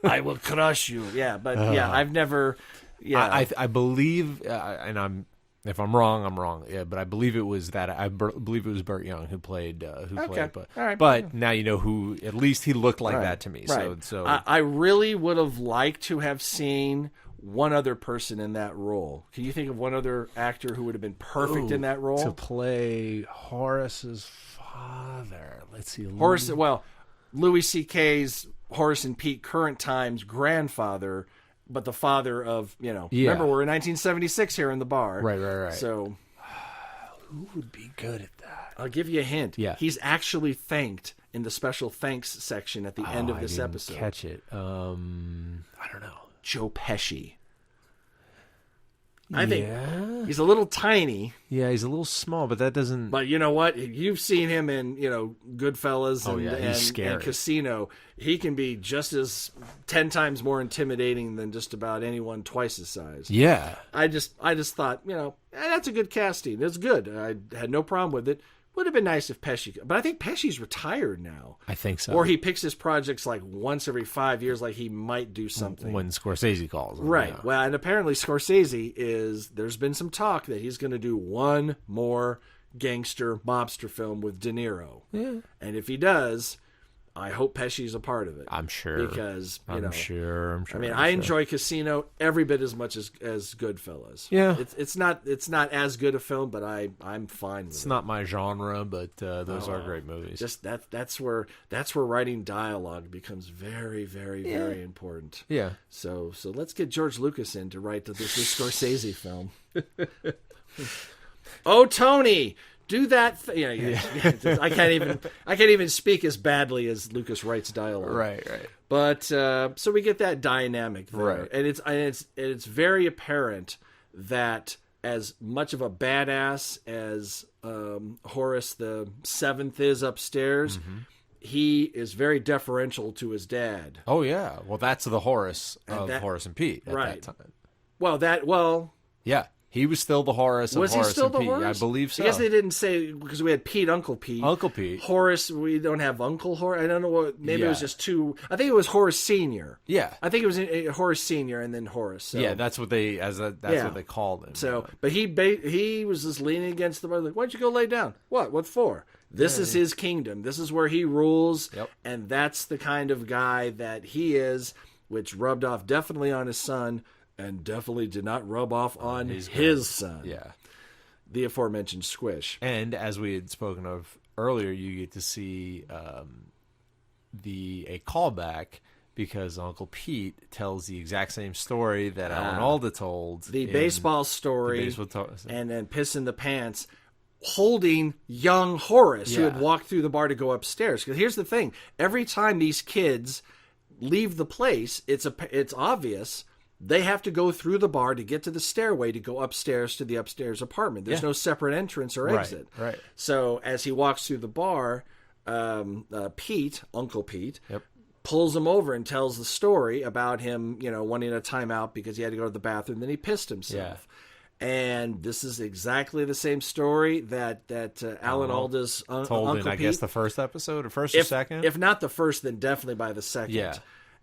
[SPEAKER 2] I will crush you. Yeah, but I've never... Yeah,
[SPEAKER 1] I believe, and if I'm wrong, I'm wrong. Yeah, but I believe it was that. I believe it was Burt Young who played. But
[SPEAKER 2] all right.
[SPEAKER 1] But now you know who. At least he looked like that to me.
[SPEAKER 2] Right.
[SPEAKER 1] So
[SPEAKER 2] I really would have liked to have seen one other person in that role. Can you think of one other actor who would have been perfect in that role
[SPEAKER 1] to play Horace's father? Let's see,
[SPEAKER 2] Horace. Well, Louis C.K.'s Horace and Pete, current times grandfather. But the father of, remember we're in 1976 here in the bar.
[SPEAKER 1] Right.
[SPEAKER 2] So
[SPEAKER 1] who would be good at that?
[SPEAKER 2] I'll give you a hint.
[SPEAKER 1] Yeah.
[SPEAKER 2] He's actually thanked in the special thanks section at the end of this episode.
[SPEAKER 1] Catch it. I don't know.
[SPEAKER 2] Joe Pesci. I think he's a little tiny.
[SPEAKER 1] Yeah, he's a little small, but that doesn't...
[SPEAKER 2] But you know what? You've seen him in, Goodfellas and Casino. He can be just as 10 times more intimidating than just about anyone twice his size.
[SPEAKER 1] Yeah.
[SPEAKER 2] I just thought, that's a good casting. It's good. I had no problem with it. Would have been nice if Pesci... But I think Pesci's retired now.
[SPEAKER 1] I think so.
[SPEAKER 2] Or he picks his projects like once every 5 years, like he might do something.
[SPEAKER 1] When Scorsese calls him.
[SPEAKER 2] Right.
[SPEAKER 1] Yeah.
[SPEAKER 2] Well, and apparently Scorsese there's been some talk that he's going to do one more gangster mobster film with De Niro.
[SPEAKER 1] Yeah.
[SPEAKER 2] And if he does... I hope Pesci's a part of it.
[SPEAKER 1] I'm sure.
[SPEAKER 2] Because,
[SPEAKER 1] I'm sure.
[SPEAKER 2] I mean, I enjoy Casino every bit as much as Goodfellas.
[SPEAKER 1] Yeah.
[SPEAKER 2] It's not as good a film, but I'm fine with it.
[SPEAKER 1] It's not my genre, but those are great movies.
[SPEAKER 2] Just that's where writing dialogue becomes very, very, very important.
[SPEAKER 1] Yeah.
[SPEAKER 2] So let's get George Lucas in to write this Scorsese film. Oh, Tony! Do that. I can't even speak as badly as Lucas writes dialogue.
[SPEAKER 1] Right.
[SPEAKER 2] But so we get that dynamic there,
[SPEAKER 1] right?
[SPEAKER 2] And it's very apparent that as much of a badass as Horace the Seventh is upstairs, he is very deferential to his dad.
[SPEAKER 1] Oh yeah. Well, that's the Horace of Horace and Pete at that time.
[SPEAKER 2] Well,
[SPEAKER 1] yeah. He was still the Horace of Horace and Pete. Was he still the Horace? I believe so.
[SPEAKER 2] I guess they didn't say, because we had Pete, Uncle Pete.
[SPEAKER 1] Uncle Pete.
[SPEAKER 2] Horace, we don't have Uncle Horace. I don't know what, maybe it was just two. I think it was Horace Sr.
[SPEAKER 1] Yeah.
[SPEAKER 2] I think it was Horace Sr. and then Horace. So.
[SPEAKER 1] Yeah, that's what they what they called him.
[SPEAKER 2] So, but he was just leaning against the bar, like, why don't you go lay down? What for? This is his kingdom. This is where he rules.
[SPEAKER 1] Yep.
[SPEAKER 2] And that's the kind of guy that he is, which rubbed off definitely on his son. And definitely did not rub off on his son.
[SPEAKER 1] Yeah.
[SPEAKER 2] The aforementioned Squish.
[SPEAKER 1] And as we had spoken of earlier, you get to see a callback because Uncle Pete tells the exact same story that Alan Alda told.
[SPEAKER 2] The baseball story. And then Piss in the Pants, holding young Horace, who had walked through the bar to go upstairs. Because here's the thing. Every time these kids leave the place, it's obvious... They have to go through the bar to get to the stairway to go upstairs to the upstairs apartment. There's no separate entrance or exit.
[SPEAKER 1] Right.
[SPEAKER 2] So as he walks through the bar, Pete, Uncle Pete, pulls him over and tells the story about him, wanting a timeout because he had to go to the bathroom. Then he pissed himself. Yeah. And this is exactly the same story that Alan Alda's
[SPEAKER 1] told
[SPEAKER 2] Uncle
[SPEAKER 1] in,
[SPEAKER 2] Pete.
[SPEAKER 1] I guess, the first episode or first or second?
[SPEAKER 2] If not the first, then definitely by the second.
[SPEAKER 1] Yeah.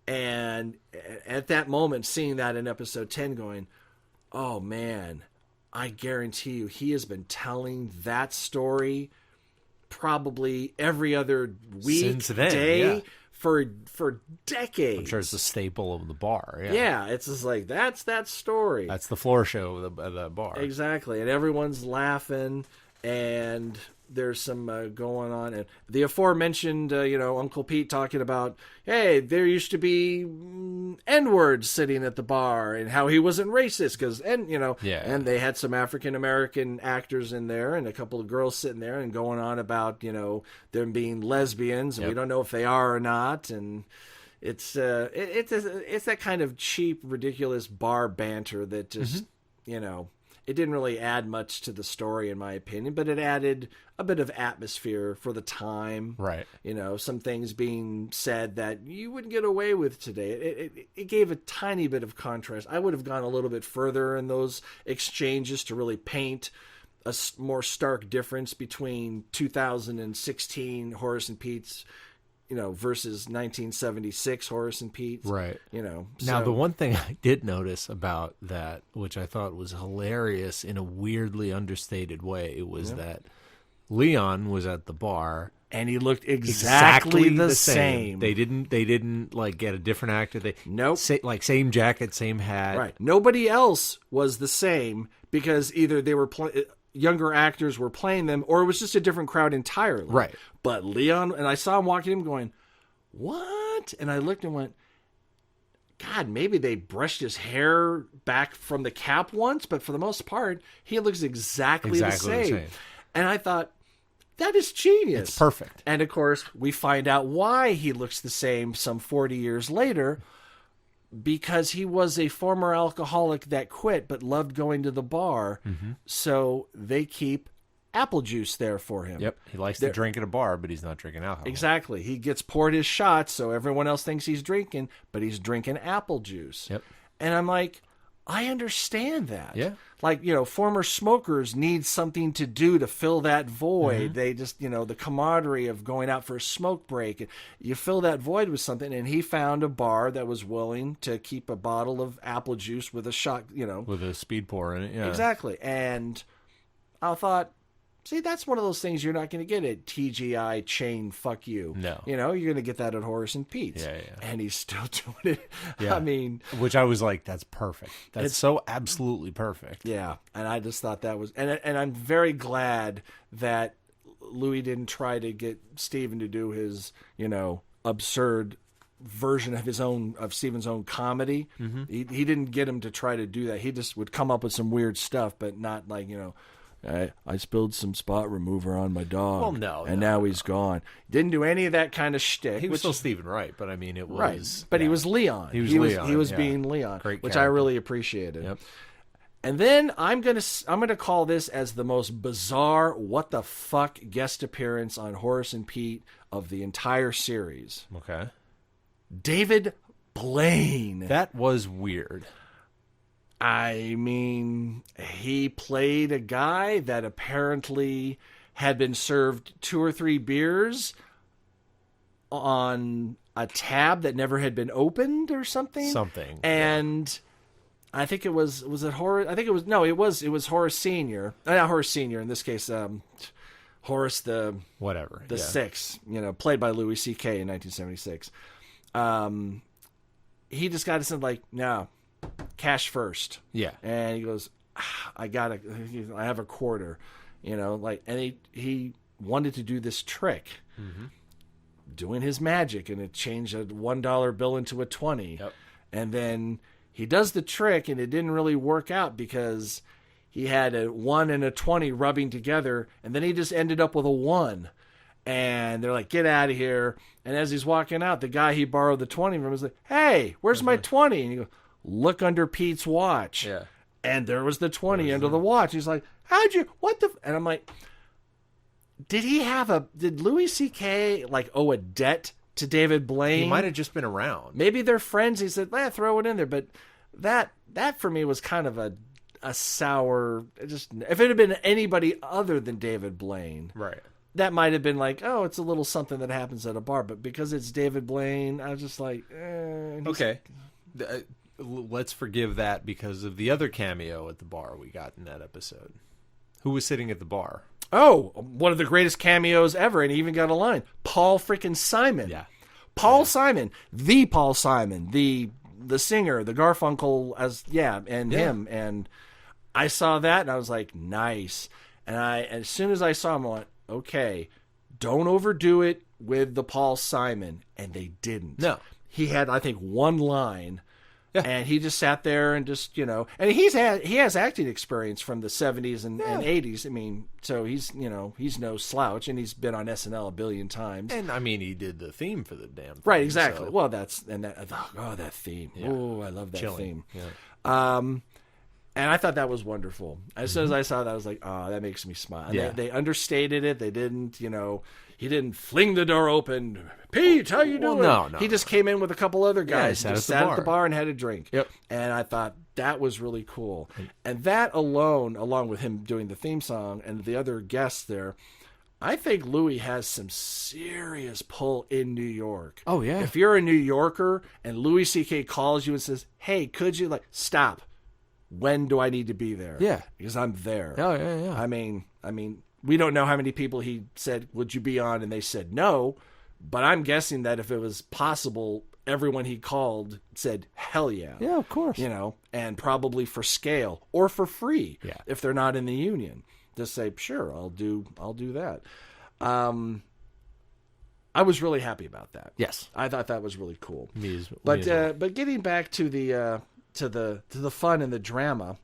[SPEAKER 2] And at that moment, seeing that in episode 10 going, oh man, I guarantee you he has been telling that story probably every other week, day, for decades.
[SPEAKER 1] I'm sure it's a staple of the bar.
[SPEAKER 2] Yeah, it's just like, that's that story.
[SPEAKER 1] That's the floor show of the bar.
[SPEAKER 2] Exactly. And everyone's laughing, and there's some going on. And the aforementioned, Uncle Pete talking about, hey, there used to be N-words sitting at the bar and how he wasn't racist and they had some African-American actors in there and a couple of girls sitting there and going on about, them being lesbians and we don't know if they are or not. And it's that kind of cheap, ridiculous bar banter that just, it didn't really add much to the story, in my opinion, but it added a bit of atmosphere for the time.
[SPEAKER 1] Right.
[SPEAKER 2] You know, some things being said that you wouldn't get away with today. It gave a tiny bit of contrast. I would have gone a little bit further in those exchanges to really paint a more stark difference between 2016 Horace and Pete's, versus 1976 Horace and Pete.
[SPEAKER 1] Right.
[SPEAKER 2] Now,
[SPEAKER 1] the one thing I did notice about that, which I thought was hilarious in a weirdly understated way, was that Leon was at the bar
[SPEAKER 2] and he looked exactly the same.
[SPEAKER 1] They didn't like get a different actor.
[SPEAKER 2] Nope.
[SPEAKER 1] Same jacket, same hat.
[SPEAKER 2] Right. Nobody else was the same because either they were younger actors were playing them, or it was just a different crowd entirely.
[SPEAKER 1] Right.
[SPEAKER 2] But Leon, and I saw him walking in going, what? And I looked and went, God, maybe they brushed his hair back from the cap once, but for the most part, he looks exactly the same. And I thought, that is genius.
[SPEAKER 1] It's perfect.
[SPEAKER 2] And of course, we find out why he looks the same some 40 years later, because he was a former alcoholic that quit but loved going to the bar. Mm-hmm. So they keep apple juice there for him.
[SPEAKER 1] Yep. He likes to drink at a bar, but he's not drinking alcohol.
[SPEAKER 2] Exactly. He gets poured his shots so everyone else thinks he's drinking, but he's drinking apple juice.
[SPEAKER 1] Yep.
[SPEAKER 2] And I'm like, I understand that.
[SPEAKER 1] Yeah.
[SPEAKER 2] Like, former smokers need something to do to fill that void. Mm-hmm. They just, the camaraderie of going out for a smoke break. You fill that void with something, and he found a bar that was willing to keep a bottle of apple juice with a shot,
[SPEAKER 1] with a speed pour in it, yeah.
[SPEAKER 2] Exactly. And I thought, see, that's one of those things you're not going to get at TGI chain, fuck you.
[SPEAKER 1] No.
[SPEAKER 2] You're going to get that at Horace and Pete's.
[SPEAKER 1] Yeah.
[SPEAKER 2] And he's still doing it.
[SPEAKER 1] Yeah.
[SPEAKER 2] I mean.
[SPEAKER 1] Which I was like, that's perfect. That's so absolutely perfect.
[SPEAKER 2] Yeah. And I just thought that was. And I'm very glad that Louis didn't try to get Steven to do his, absurd version of Steven's own comedy. Mm-hmm. He didn't get him to try to do that. He just would come up with some weird stuff, but not like, I spilled some spot remover on my dog.
[SPEAKER 1] Well, no.
[SPEAKER 2] And now he's gone. Didn't do any of that kind of shtick.
[SPEAKER 1] He was still Stephen Wright, but I mean, it was.
[SPEAKER 2] Right. But he was Leon.
[SPEAKER 1] He was Leon.
[SPEAKER 2] He was being Leon,
[SPEAKER 1] Great
[SPEAKER 2] which
[SPEAKER 1] character.
[SPEAKER 2] I really appreciated.
[SPEAKER 1] Yep.
[SPEAKER 2] And then I'm gonna call this as the most bizarre, what the fuck guest appearance on Horace and Pete of the entire series.
[SPEAKER 1] Okay.
[SPEAKER 2] David Blaine.
[SPEAKER 1] That was weird.
[SPEAKER 2] I mean, he played a guy that apparently had been served 2 or 3 beers on a tab that never had been opened or something. And I think it was it Horace? I think it was Horace Senior. Not Horace Senior in this case. Horace the sixth, played by Louis C.K. in 1976. He just got to say like, no. Cash first.
[SPEAKER 1] Yeah.
[SPEAKER 2] And he goes, I have a quarter, and he wanted to do this trick, doing his magic, and it changed a $1 bill into a 20.
[SPEAKER 1] Yep. And
[SPEAKER 2] then he does the trick, and it didn't really work out because he had a 1 and a 20 rubbing together, and then he just ended up with a 1. And they're like, get out of here. And as he's walking out, the guy he borrowed the 20 from was like, hey, where's my 20? And he goes, look under Pete's watch.
[SPEAKER 1] Yeah.
[SPEAKER 2] And there was the 20 under the watch. He's like, and I'm like, did Louis C.K. owe a debt to David Blaine?
[SPEAKER 1] He might have just been around.
[SPEAKER 2] Maybe they're friends. He said, throw it in there. But that for me was kind of a sour, if it had been anybody other than David Blaine.
[SPEAKER 1] Right.
[SPEAKER 2] That might have been like, oh, it's a little something that happens at a bar. But because it's David Blaine, I was just like,
[SPEAKER 1] okay. Let's forgive that because of the other cameo at the bar we got in that episode. Who was sitting at the bar?
[SPEAKER 2] Oh, one of the greatest cameos ever, and he even got a line. Paul freaking Simon.
[SPEAKER 1] Yeah.
[SPEAKER 2] Paul Simon. The Paul Simon. The singer, the Garfunkel, him. And I saw that, and I was like, nice. And as soon as I saw him, I went, okay, don't overdo it with the Paul Simon. And they didn't.
[SPEAKER 1] No.
[SPEAKER 2] He had, I think, one line.
[SPEAKER 1] Yeah.
[SPEAKER 2] And he just sat there and just, and he has acting experience from the 70s and 80s. I mean, so he's no slouch, and he's been on SNL a billion times.
[SPEAKER 1] And I mean, he did the theme for the damn thing.
[SPEAKER 2] Right, exactly.
[SPEAKER 1] So.
[SPEAKER 2] Well, that theme. Yeah. Oh, I love that
[SPEAKER 1] Chilling.
[SPEAKER 2] theme. Yeah. And I thought that was wonderful. As soon as I saw that, I was like, oh, that makes me smile. Yeah. They understated it. They didn't, he didn't fling the door open. Pete, how you doing?
[SPEAKER 1] No.
[SPEAKER 2] He just came in with a couple other guys.
[SPEAKER 1] Sat
[SPEAKER 2] at the bar and had a drink.
[SPEAKER 1] Yep.
[SPEAKER 2] And I thought that was really cool. And that alone, along with him doing the theme song and the other guests there, I think Louis has some serious pull in New York.
[SPEAKER 1] Oh, yeah.
[SPEAKER 2] If you're a New Yorker and Louis C.K. calls you and says, hey, could you, stop. When do I need to be there?
[SPEAKER 1] Yeah.
[SPEAKER 2] Because I'm there.
[SPEAKER 1] Oh, yeah.
[SPEAKER 2] I mean, we don't know how many people he said, would you be on? And they said no. But I'm guessing that if it was possible, everyone he called said, hell yeah.
[SPEAKER 1] Yeah, of course.
[SPEAKER 2] And probably for scale or for free.
[SPEAKER 1] Yeah.
[SPEAKER 2] If they're not in the union. Just say, sure, I'll do that. I was really happy about that.
[SPEAKER 1] Yes.
[SPEAKER 2] I thought that was really cool.
[SPEAKER 1] Me as well.
[SPEAKER 2] But getting back to the to the fun and the drama,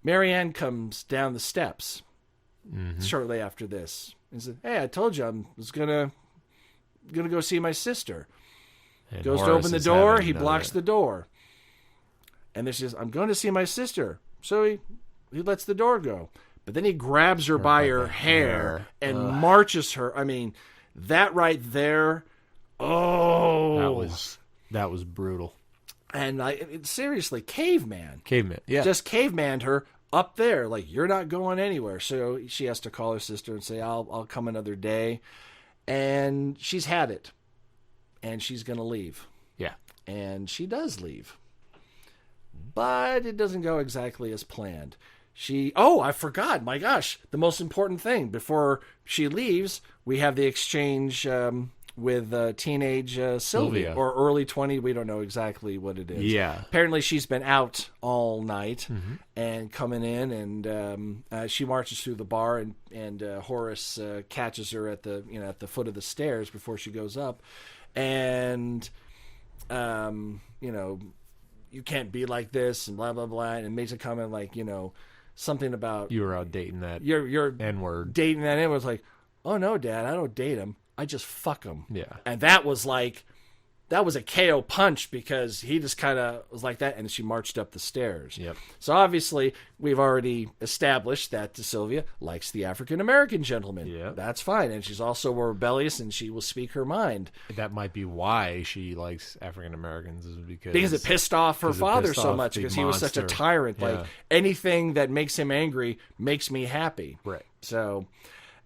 [SPEAKER 2] Marianne comes down the steps shortly after this and said, "Hey, I told you I was gonna go see my sister."
[SPEAKER 1] And
[SPEAKER 2] Goes
[SPEAKER 1] Horace
[SPEAKER 2] to open the
[SPEAKER 1] is
[SPEAKER 2] door,
[SPEAKER 1] having
[SPEAKER 2] he
[SPEAKER 1] another-
[SPEAKER 2] blocks the door, and then she says, "I'm going to see my sister." So he lets the door go, but then he grabs her by her hair and marches her. I mean, that right there. Oh,
[SPEAKER 1] that was brutal.
[SPEAKER 2] And seriously, caveman.
[SPEAKER 1] Yeah.
[SPEAKER 2] Just cavemaned her up there. Like, you're not going anywhere. So she has to call her sister and say, I'll come another day. And she's had it. And she's going to leave.
[SPEAKER 1] Yeah.
[SPEAKER 2] And she does leave. But it doesn't go exactly as planned. I forgot. My gosh. The most important thing. Before she leaves, we have the exchange with teenage Sylvia, or early 20. We don't know exactly what it is.
[SPEAKER 1] Yeah.
[SPEAKER 2] Apparently she's been out all night and coming in, and she marches through the bar, and Horace catches her at the foot of the stairs before she goes up, and you can't be like this and blah blah blah, and makes a comment like something about
[SPEAKER 1] you were out dating that
[SPEAKER 2] you're
[SPEAKER 1] N-word.
[SPEAKER 2] dating that N-word. Was like, oh no, Dad, I don't date him. I just fuck him.
[SPEAKER 1] Yeah.
[SPEAKER 2] And that was a KO punch, because he just kind of was like that, and she marched up the stairs.
[SPEAKER 1] Yep.
[SPEAKER 2] So obviously, we've already established that Sylvia likes the African-American gentleman.
[SPEAKER 1] Yeah.
[SPEAKER 2] That's fine. And she's also rebellious, and she will speak her mind.
[SPEAKER 1] That might be why she likes African-Americans, is
[SPEAKER 2] because it pissed off her father so much, because he was such a tyrant.
[SPEAKER 1] Yeah.
[SPEAKER 2] Like, anything that makes him angry makes me happy.
[SPEAKER 1] Right.
[SPEAKER 2] So...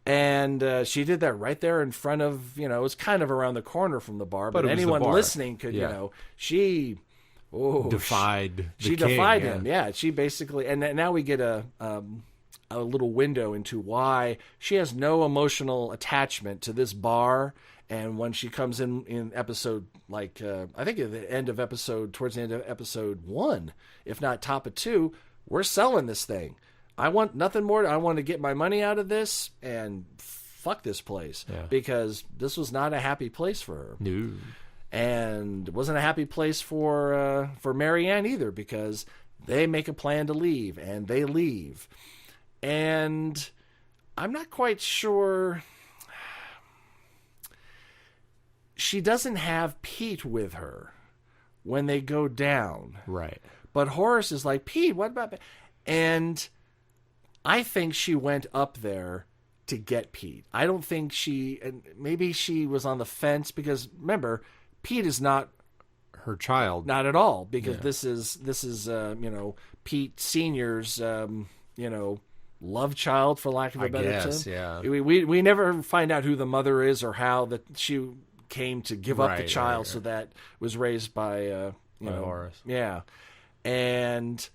[SPEAKER 2] And she did that right there in front of, it was kind of around the corner from the bar, but anyone listening could, she
[SPEAKER 1] defied
[SPEAKER 2] him. Yeah, she basically, and now we get a little window into why she has no emotional attachment to this bar. And when she comes in episode, I think at the end of towards the end of episode 1, if not top of 2, we're selling this thing. I want nothing more. I want to get my money out of this and fuck this place, because this was not a happy place for her.
[SPEAKER 1] No.
[SPEAKER 2] And it wasn't a happy place for Marianne either, because they make a plan to leave, and they leave. And I'm not quite sure. She doesn't have Pete with her when they go down.
[SPEAKER 1] Right.
[SPEAKER 2] But Horace is like, Pete, what about... And... I think she went up there to get Pete. I don't think maybe she was on the fence, because remember, Pete is not
[SPEAKER 1] her child.
[SPEAKER 2] Not at all, because this is Pete Sr.'s, love child, for lack of a better term.
[SPEAKER 1] Yeah.
[SPEAKER 2] We never find out who the mother is or how that she came to give up the child, so that was raised by,
[SPEAKER 1] Horace.
[SPEAKER 2] Yeah. And...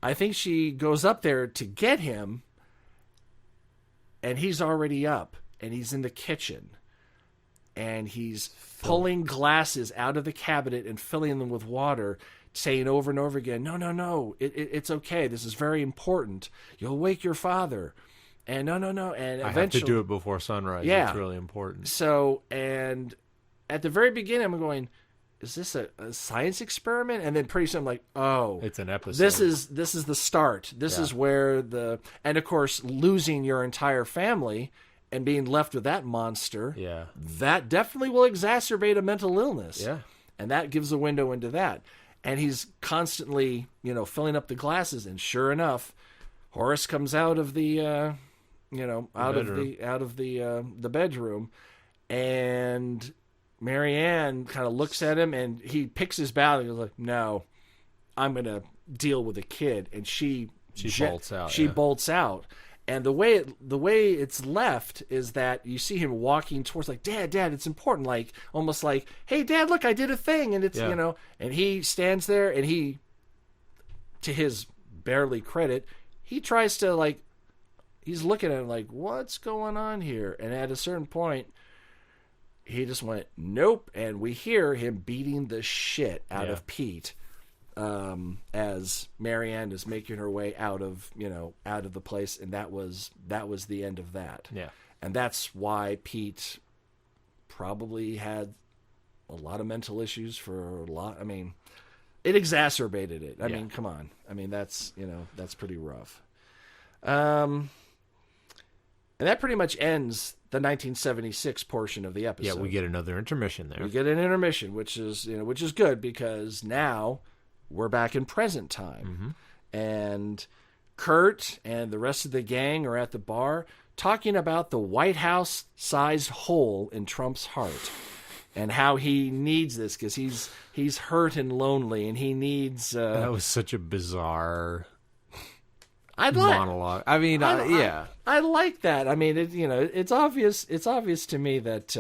[SPEAKER 2] I think she goes up there to get him, and he's already up, and he's in the kitchen, and he's pulling glasses out of the cabinet and filling them with water, saying over and over again, no, it's okay. This is very important. You'll wake your father. And no. And eventually,
[SPEAKER 1] I have to do it before sunrise.
[SPEAKER 2] Yeah.
[SPEAKER 1] It's really important.
[SPEAKER 2] So, and at the very beginning, I'm going... Is this a science experiment? And then pretty soon I'm like, oh,
[SPEAKER 1] it's an episode.
[SPEAKER 2] This is the start. This is where and of course, losing your entire family and being left with that monster.
[SPEAKER 1] Yeah.
[SPEAKER 2] That definitely will exacerbate a mental illness.
[SPEAKER 1] Yeah.
[SPEAKER 2] And that gives a window into that. and he's constantly, filling up the glasses. And sure enough, Horace comes out of the, out of the bedroom, and Marianne kind of looks at him, and he picks his battle. He's like, "No, I'm going to deal with a kid," and she
[SPEAKER 1] bolts out.
[SPEAKER 2] She bolts out. And the way it's left is that you see him walking towards, like, Dad, it's important, like almost like, "Hey, Dad, look, I did a thing," and it's and he stands there, and he, to his barely credit, he tries to, like, he's looking at him like, "What's going on here?" And at a certain point, he just went, "Nope," and we hear him beating the shit out of Pete. As Marianne is making her way out of the place, and that was the end of that.
[SPEAKER 1] Yeah.
[SPEAKER 2] And that's why Pete probably had a lot of mental issues for a lot. I mean, it exacerbated it. I mean, come on. I mean, that's pretty rough. And that pretty much ends the 1976 portion of the episode.
[SPEAKER 1] Yeah, we get another intermission there.
[SPEAKER 2] We get an intermission, which is good, because now we're back in present time. Mm-hmm. And Kurt and the rest of the gang are at the bar talking about the White House-sized hole in Trump's heart and how he needs this because he's hurt and lonely, and he needs...
[SPEAKER 1] that was such a bizarre monologue. I mean, yeah.
[SPEAKER 2] I like that. I mean, it's obvious. It's obvious to me that,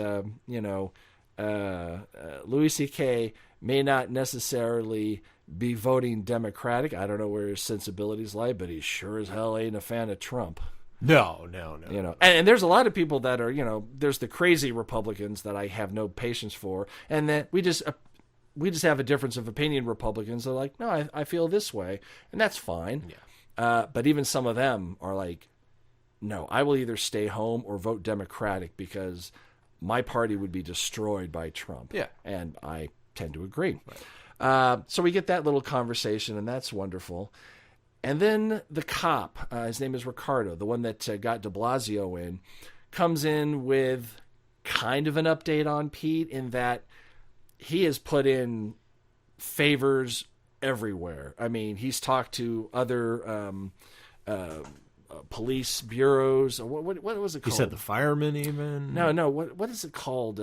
[SPEAKER 2] Louis C.K. may not necessarily be voting Democratic. I don't know where his sensibilities lie, but he sure as hell ain't a fan of Trump.
[SPEAKER 1] No.
[SPEAKER 2] And there's a lot of people that are, there's the crazy Republicans that I have no patience for, and then we just have a difference of opinion. Republicans are like, no, I feel this way, and that's fine.
[SPEAKER 1] Yeah.
[SPEAKER 2] But even some of them are like, no, I will either stay home or vote Democratic because my party would be destroyed by Trump.
[SPEAKER 1] Yeah.
[SPEAKER 2] And I tend to agree. Right. So we get that little conversation, and that's wonderful. And then the cop, his name is Ricardo, the one that got de Blasio in, comes in with kind of an update on Pete in that he has put in favors everywhere. I mean, he's talked to other police bureaus. What was it called?
[SPEAKER 1] He said the firemen even?
[SPEAKER 2] No. What is it called?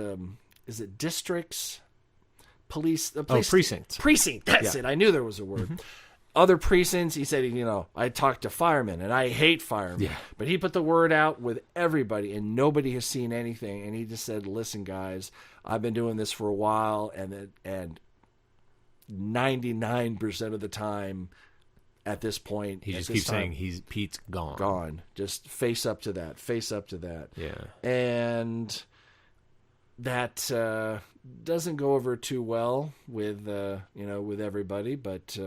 [SPEAKER 2] Is it districts? Police.
[SPEAKER 1] Precincts.
[SPEAKER 2] Precinct. That's it. I knew there was a word. Mm-hmm. Other precincts. He said, I talked to firemen, and I hate firemen. Yeah. But he put the word out with everybody, and nobody has seen anything. And he just said, "Listen, guys, I've been doing this for a while, and 99% of the time, at this point,
[SPEAKER 1] he just keeps saying Pete's gone.
[SPEAKER 2] Gone. Just face up to that. Face up to that.
[SPEAKER 1] Yeah.
[SPEAKER 2] And that doesn't go over too well with with everybody, but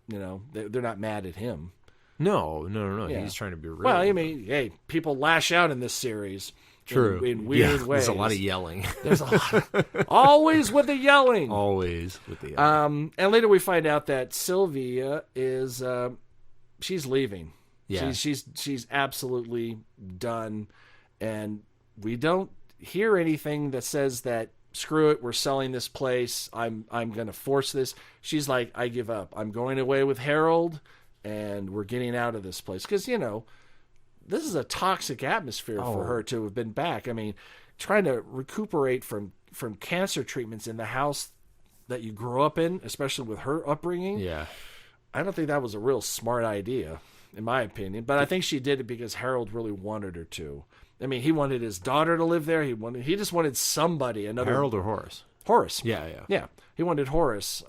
[SPEAKER 2] they're not mad at him.
[SPEAKER 1] No. Yeah. He's trying to be real.
[SPEAKER 2] Well, I mean, hey, people lash out in this series.
[SPEAKER 1] True.
[SPEAKER 2] In weird ways.
[SPEAKER 1] There's a lot of yelling.
[SPEAKER 2] There's a lot. Always with the yelling.
[SPEAKER 1] Always with the yelling.
[SPEAKER 2] And later we find out that Sylvia is she's leaving.
[SPEAKER 1] Yeah.
[SPEAKER 2] She's absolutely done, and we don't hear anything that says that screw it, we're selling this place. I'm going to force this. She's like, I give up. I'm going away with Harold, and we're getting out of this place because this is a toxic atmosphere for her to have been back. I mean, trying to recuperate from cancer treatments in the house that you grew up in, especially with her upbringing.
[SPEAKER 1] Yeah.
[SPEAKER 2] I don't think that was a real smart idea, in my opinion. But I think she did it because Harold really wanted her to. I mean, he wanted his daughter to live there. He just wanted somebody, another
[SPEAKER 1] Harold or Horace.
[SPEAKER 2] Horace.
[SPEAKER 1] Yeah.
[SPEAKER 2] He wanted Horace.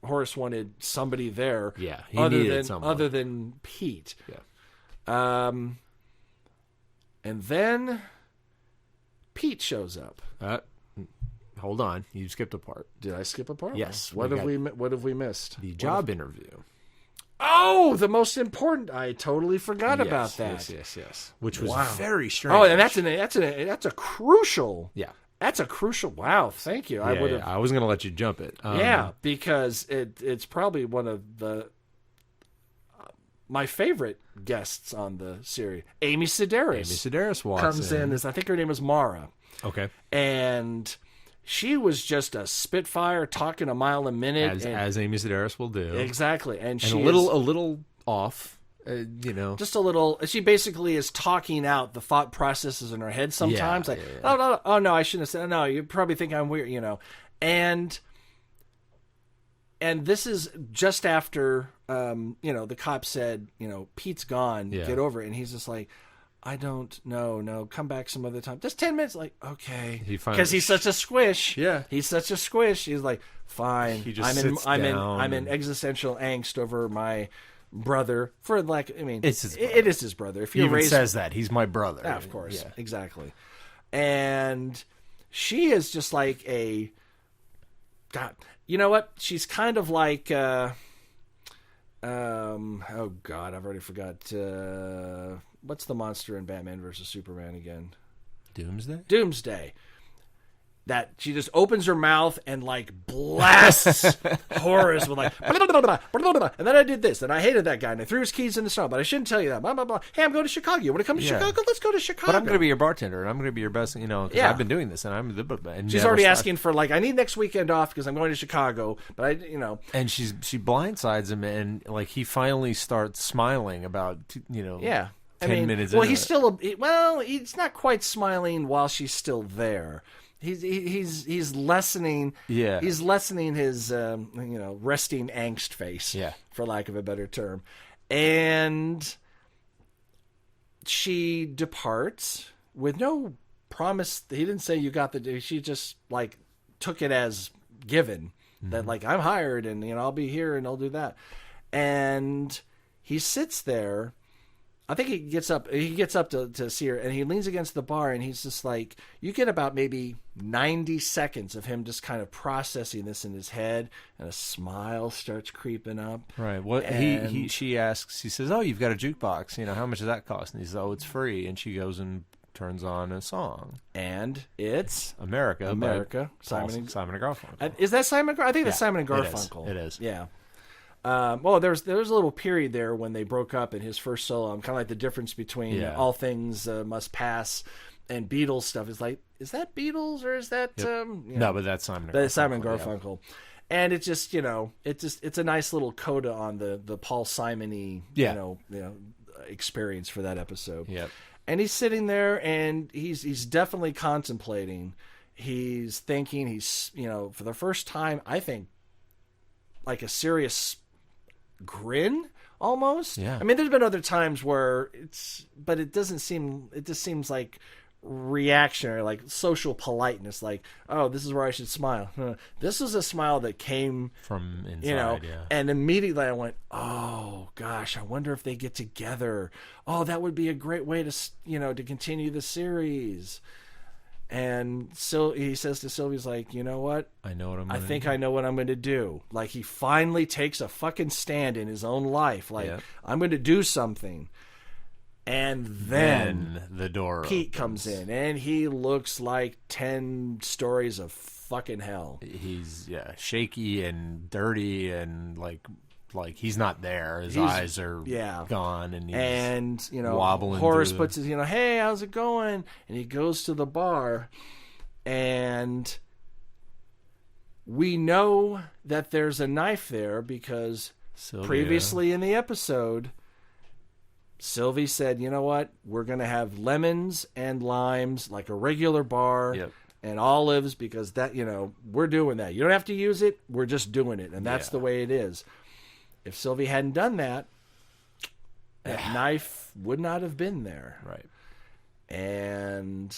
[SPEAKER 2] Horace wanted somebody there.
[SPEAKER 1] Yeah, he needed someone
[SPEAKER 2] other than Pete.
[SPEAKER 1] Yeah.
[SPEAKER 2] And then Pete shows up.
[SPEAKER 1] Hold on, you skipped a part.
[SPEAKER 2] Did I skip a part?
[SPEAKER 1] Yes.
[SPEAKER 2] What have we missed?
[SPEAKER 1] The job interview.
[SPEAKER 2] Oh, the most important! I totally forgot about that.
[SPEAKER 1] Yes. Which was very strange.
[SPEAKER 2] Oh, and that's a crucial.
[SPEAKER 1] Yeah.
[SPEAKER 2] That's a crucial. Wow, thank you.
[SPEAKER 1] I was going to let you jump it.
[SPEAKER 2] Because it's probably one of my favorite guests on the series. Amy Sedaris.
[SPEAKER 1] Comes
[SPEAKER 2] in. I think her name is Mara.
[SPEAKER 1] Okay.
[SPEAKER 2] And she was just a spitfire, talking a mile a minute,
[SPEAKER 1] as Amy Sedaris will do.
[SPEAKER 2] Exactly, and she
[SPEAKER 1] a little off.
[SPEAKER 2] Just a little. She basically is talking out the thought processes in her head sometimes. Oh no, I shouldn't have said. No, you probably think I'm weird, and this is just after the cop said, Pete's gone, get over it, and he's just like, I don't know, no, come back some other time. Just 10 minutes, like, okay, because he's such a squish.
[SPEAKER 1] Yeah,
[SPEAKER 2] he's such a squish. He's like, fine.
[SPEAKER 1] He just I'm
[SPEAKER 2] in existential angst over my brother, for like, I mean,
[SPEAKER 1] it
[SPEAKER 2] is his brother. If
[SPEAKER 1] he even says that he's my brother,
[SPEAKER 2] of course, exactly. And she is just like a God. You know what? She's kind of like oh God, I've already forgot. What's the monster in Batman versus Superman again? Doomsday. That she just opens her mouth and like blasts Horace with like, blah, blah, blah, blah, blah, blah, and then I did this, and I hated that guy, and I threw his keys in the snow, but I shouldn't tell you that. Blah, blah, blah. Hey, I'm going to Chicago. You want to come to Chicago? Let's go to Chicago.
[SPEAKER 1] But I'm going to be your bartender, and I'm going to be your best, because I've been doing this, and and
[SPEAKER 2] she's already asking for like, I need next weekend off because I'm going to Chicago, but
[SPEAKER 1] And she blindsides him, and like he finally starts smiling about 10 minutes.
[SPEAKER 2] Well, he's not quite smiling while she's still there. He's lessening. Yeah. He's lessening his resting angst face. Yeah. For lack of a better term, and she departs with no promise. He didn't say you got the. She just like took it as given that like I'm hired and I'll be here and I'll do that, and he sits there. I think he gets up to see her, and he leans against the bar, and he's just like, you get about maybe 90 seconds of him just kind of processing this in his head, and a smile starts creeping up.
[SPEAKER 1] Right. What she asks, he says, "Oh, you've got a jukebox. How much does that cost?" And he says, "Oh, it's free." And she goes and turns on a song,
[SPEAKER 2] and it's
[SPEAKER 1] America,
[SPEAKER 2] Simon and
[SPEAKER 1] Garfunkel.
[SPEAKER 2] Is that Simon? I think that's Simon and Garfunkel.
[SPEAKER 1] It is.
[SPEAKER 2] Yeah. Well, there's a little period there when they broke up in his first solo. Kind of like the difference between All Things Must Pass and Beatles stuff. Is like, is that Beatles or is that?
[SPEAKER 1] No, but that's Simon.
[SPEAKER 2] That's Simon Garfunkel, and it just it's a nice little coda on the Paul Simon-y experience for that episode.
[SPEAKER 1] Yeah,
[SPEAKER 2] and he's sitting there and he's definitely contemplating. He's thinking. He's for the first time, I think, like a serious grin almost.
[SPEAKER 1] Yeah.
[SPEAKER 2] I mean, there's been other times where but it doesn't seem, it just seems like reactionary, like social politeness, like, oh, this is where I should smile. This is a smile that came
[SPEAKER 1] from inside,
[SPEAKER 2] and immediately I went, oh gosh, I wonder if they get together. Oh, that would be a great way to, to continue the series. And so he says to Sylvie, he's like, you know what?
[SPEAKER 1] I know what
[SPEAKER 2] I think I know what I'm going to do. Like, he finally takes a fucking stand in his own life. Like, I'm going to do something. And then
[SPEAKER 1] the door
[SPEAKER 2] Pete comes in, and he looks like 10 stories of fucking hell.
[SPEAKER 1] He's shaky and dirty and like he's not there. His eyes are gone, and he's wobbling.
[SPEAKER 2] Horace puts his, hey, how's it going? And he goes to the bar, and we know that there's a knife there because previously in the episode, Sylvie said, you know what? We're going to have lemons and limes like a regular bar.
[SPEAKER 1] Yep.
[SPEAKER 2] And olives, because that, we're doing that. You don't have to use it. We're just doing it. And that's the way it is. If Sylvie hadn't done that, that knife would not have been there.
[SPEAKER 1] Right.
[SPEAKER 2] And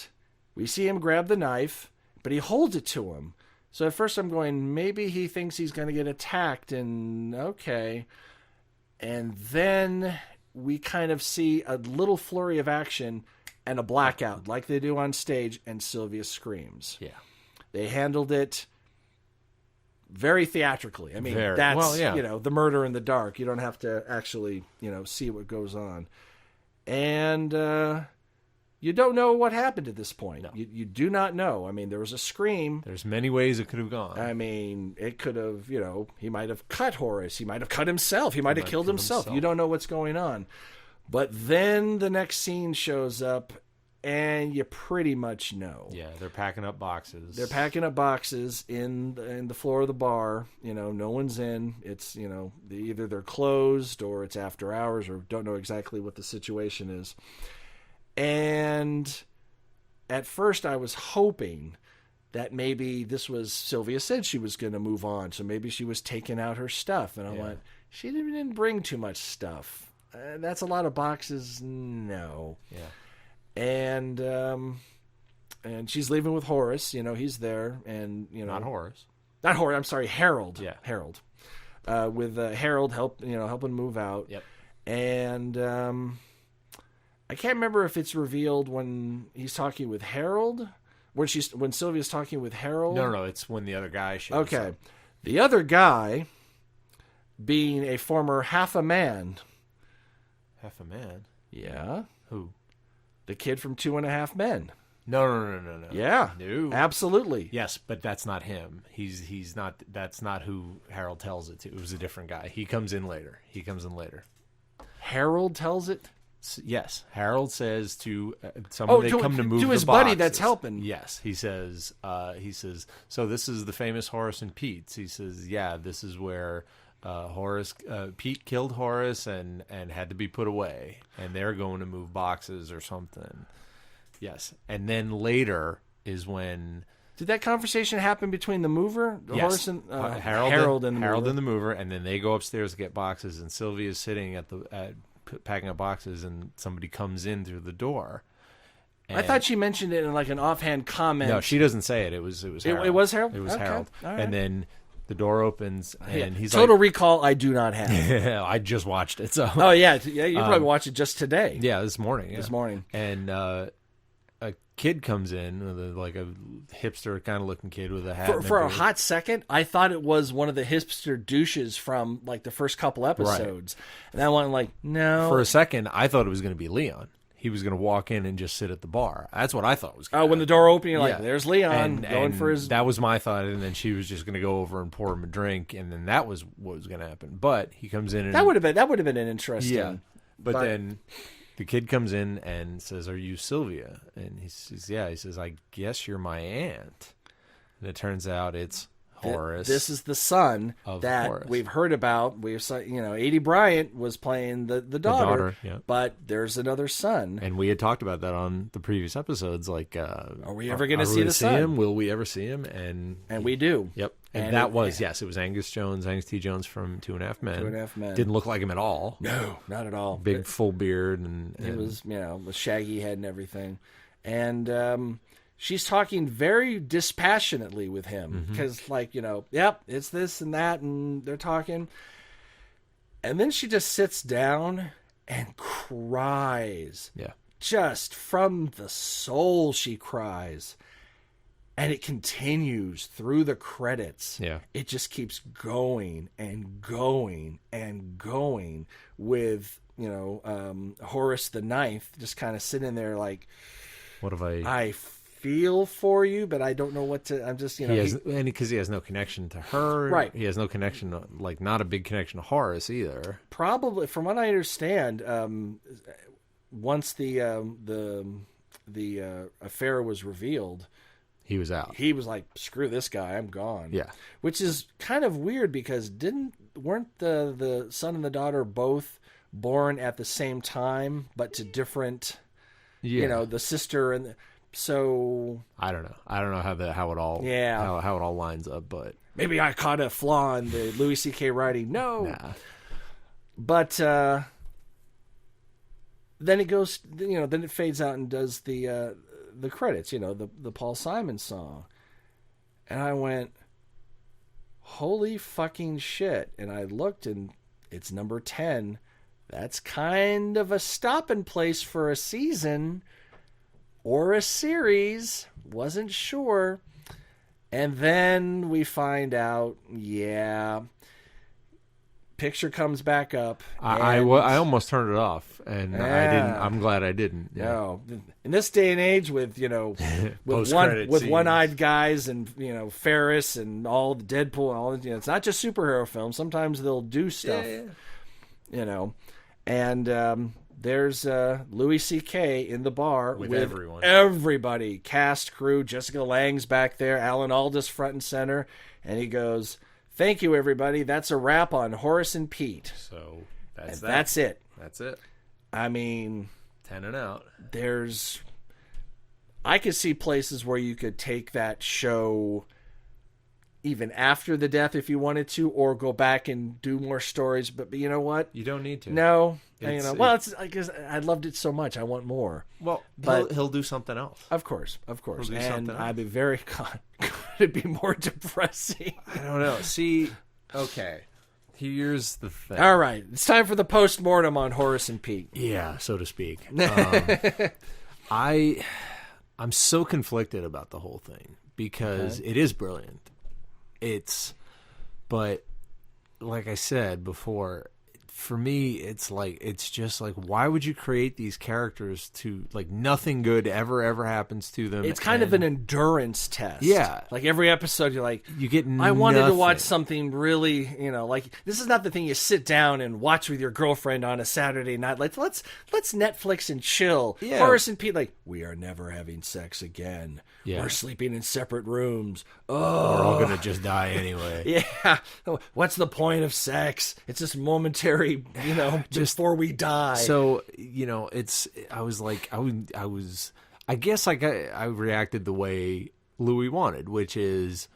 [SPEAKER 2] we see him grab the knife, but he holds it to him. So at first I'm going, maybe he thinks he's going to get attacked, and okay. And then we kind of see a little flurry of action and a blackout like they do on stage, and Sylvia screams.
[SPEAKER 1] Yeah.
[SPEAKER 2] They handled it very theatrically. I mean, that's, the murder in the dark. You don't have to actually, see what goes on. And you don't know what happened at this point. No. You do not know. I mean, there was a scream.
[SPEAKER 1] There's many ways it could have gone.
[SPEAKER 2] I mean, it could have, he might have cut Horace. He might have cut himself. He might have killed himself. You don't know what's going on. But then the next scene shows up, and you pretty much know.
[SPEAKER 1] Yeah, they're packing up boxes.
[SPEAKER 2] They're packing up boxes in the floor of the bar. No one's in. It's, either they're closed or it's after hours or don't know exactly what the situation is. And at first I was hoping that maybe this was, Sylvia said she was going to move on, so maybe she was taking out her stuff. And I went, she didn't bring too much stuff. That's a lot of boxes. No.
[SPEAKER 1] Yeah.
[SPEAKER 2] And she's leaving with Horace. He's there, and
[SPEAKER 1] not Horace.
[SPEAKER 2] I'm sorry, Harold.
[SPEAKER 1] Yeah,
[SPEAKER 2] Harold. With Harold helping move out.
[SPEAKER 1] Yep.
[SPEAKER 2] And I can't remember if it's revealed when he's talking with Harold, when Sylvia's talking with Harold.
[SPEAKER 1] No, it's when the other guy shows up.
[SPEAKER 2] The other guy, being a former half a man.
[SPEAKER 1] Half a man?
[SPEAKER 2] Yeah.
[SPEAKER 1] Who?
[SPEAKER 2] The kid from 2.5 Men.
[SPEAKER 1] No.
[SPEAKER 2] Yeah.
[SPEAKER 1] No.
[SPEAKER 2] Absolutely.
[SPEAKER 1] Yes, but that's not him. He's not. That's not who Harold tells it to. It was a different guy. He comes in later.
[SPEAKER 2] Harold tells it?
[SPEAKER 1] Yes. Harold says to someone they come to move
[SPEAKER 2] to his
[SPEAKER 1] the
[SPEAKER 2] buddy
[SPEAKER 1] boxes.
[SPEAKER 2] that's helping.
[SPEAKER 1] Yes. He says, so this is the famous Horace and Pete. He says, yeah, this is where Pete killed Horace and had to be put away, and they're going to move boxes or something. Yes, and then later is when
[SPEAKER 2] did that conversation happen between the mover, Horace and
[SPEAKER 1] Harold and the mover, and then they go upstairs to get boxes, and Sylvia's sitting at packing up boxes, and somebody comes in through the door.
[SPEAKER 2] I thought she mentioned it in like an offhand comment.
[SPEAKER 1] No, she doesn't say it. It was Harold.
[SPEAKER 2] It was Harold?
[SPEAKER 1] It was
[SPEAKER 2] Okay.
[SPEAKER 1] Harold.
[SPEAKER 2] All right.
[SPEAKER 1] And then the door opens, and he's
[SPEAKER 2] Total
[SPEAKER 1] like...
[SPEAKER 2] Recall I do not have.
[SPEAKER 1] Yeah, I just watched it. So.
[SPEAKER 2] Oh, yeah. You probably watched it just today.
[SPEAKER 1] Yeah, this morning. Yeah.
[SPEAKER 2] This morning.
[SPEAKER 1] And a kid comes in, like a hipster kind of looking kid with a hat.
[SPEAKER 2] For a hot second, I thought it was one of the hipster douches from like the first couple episodes. Right. And I went like, no.
[SPEAKER 1] For a second, I thought it was going to be Leon. He was going to walk in and just sit at the bar. That's what I thought was going to happen.
[SPEAKER 2] When the door opened, you're like, there's Leon going for his...
[SPEAKER 1] That was my thought, and then she was just going to go over and pour him a drink, and then that was what was going to happen. But he comes in and...
[SPEAKER 2] That would have been an interesting...
[SPEAKER 1] Yeah, but then the kid comes in and says, "Are you Sylvia?" And he says, "Yeah." He says, "I guess you're my aunt." And it turns out it's Horace.
[SPEAKER 2] This is the son that
[SPEAKER 1] Horace.
[SPEAKER 2] We've heard about. Adie Bryant was playing the daughter,
[SPEAKER 1] yeah.
[SPEAKER 2] But there's another son.
[SPEAKER 1] And we had talked about that on the previous episodes. Like,
[SPEAKER 2] are we ever going to see the son?
[SPEAKER 1] Him? Will we ever see him? And
[SPEAKER 2] we do.
[SPEAKER 1] Yep. And it was Angus T. Jones from 2.5 Men.
[SPEAKER 2] 2.5 Men.
[SPEAKER 1] Didn't look like him at all.
[SPEAKER 2] No, not at all.
[SPEAKER 1] Big full beard and
[SPEAKER 2] he was, with shaggy head and everything. And she's talking very dispassionately with him because, yep, it's this and that, and they're talking. And then she just sits down and cries.
[SPEAKER 1] Yeah.
[SPEAKER 2] Just from the soul, she cries. And it continues through the credits.
[SPEAKER 1] Yeah.
[SPEAKER 2] It just keeps going and going and going with, Horace the Ninth just kind of sitting there like,
[SPEAKER 1] what have
[SPEAKER 2] I feel for you, but I don't know what to. I'm just,
[SPEAKER 1] because he has no connection to her,
[SPEAKER 2] right?
[SPEAKER 1] He has no connection, not a big connection to Horace either.
[SPEAKER 2] Probably, from what I understand, once the affair was revealed,
[SPEAKER 1] he was out.
[SPEAKER 2] He was like, "Screw this guy, I'm gone."
[SPEAKER 1] Yeah,
[SPEAKER 2] which is kind of weird because weren't the son and the daughter both born at the same time, but to different, the sister and. So
[SPEAKER 1] I don't know. I don't know how it all how it all lines up, but
[SPEAKER 2] maybe I caught a flaw in the Louis C.K. writing. No,
[SPEAKER 1] nah.
[SPEAKER 2] But then it goes. Then it fades out and does the credits. The Paul Simon song, and I went, "Holy fucking shit!" And I looked, and it's number 10. That's kind of a stopping place for a season. Or a series, wasn't sure. And then we find out, picture comes back up.
[SPEAKER 1] I almost turned it off, and I didn't. I'm glad I didn't. Yeah.
[SPEAKER 2] No, in this day and age, with with one-eyed guys and Ferris and all the Deadpool and all it's not just superhero films. Sometimes they'll do stuff, and there's Louis C.K. in the bar with
[SPEAKER 1] everyone.
[SPEAKER 2] Everybody, cast, crew. Jessica Lange's back there. Alan Alda's front and center. And he goes, "Thank you, everybody. That's a wrap on Horace and Pete."
[SPEAKER 1] So
[SPEAKER 2] that's it.
[SPEAKER 1] That's it.
[SPEAKER 2] I mean,
[SPEAKER 1] 10 and out.
[SPEAKER 2] I could see places where you could take that show even after the death if you wanted to, or go back and do more stories. But you know what?
[SPEAKER 1] You don't need to.
[SPEAKER 2] No. It's because I loved it so much. I want more.
[SPEAKER 1] Well, but he'll do something else.
[SPEAKER 2] Of course. And I'd be
[SPEAKER 1] very
[SPEAKER 2] could it be more depressing?
[SPEAKER 1] I don't know. See, okay. Here's the thing.
[SPEAKER 2] All right, it's time for the post-mortem on Horace and Pete.
[SPEAKER 1] Yeah, so to speak. I'm so conflicted about the whole thing because it is brilliant. But like I said before, for me, it's just like, why would you create these characters to, like, nothing good ever happens to them?
[SPEAKER 2] It's kind of an endurance test.
[SPEAKER 1] Yeah.
[SPEAKER 2] Like every episode, you're like,
[SPEAKER 1] you get
[SPEAKER 2] I wanted to watch something really, like, this is not the thing you sit down and watch with your girlfriend on a Saturday night. Like, let's Netflix and chill.
[SPEAKER 1] Yeah.
[SPEAKER 2] Horace and Pete, like, we are never having sex again.
[SPEAKER 1] Yeah.
[SPEAKER 2] We're sleeping in separate rooms. Oh,
[SPEAKER 1] we're all gonna just die anyway.
[SPEAKER 2] Yeah. What's the point of sex? It's just momentary, before we die.
[SPEAKER 1] So, I guess I reacted the way Louis wanted, which is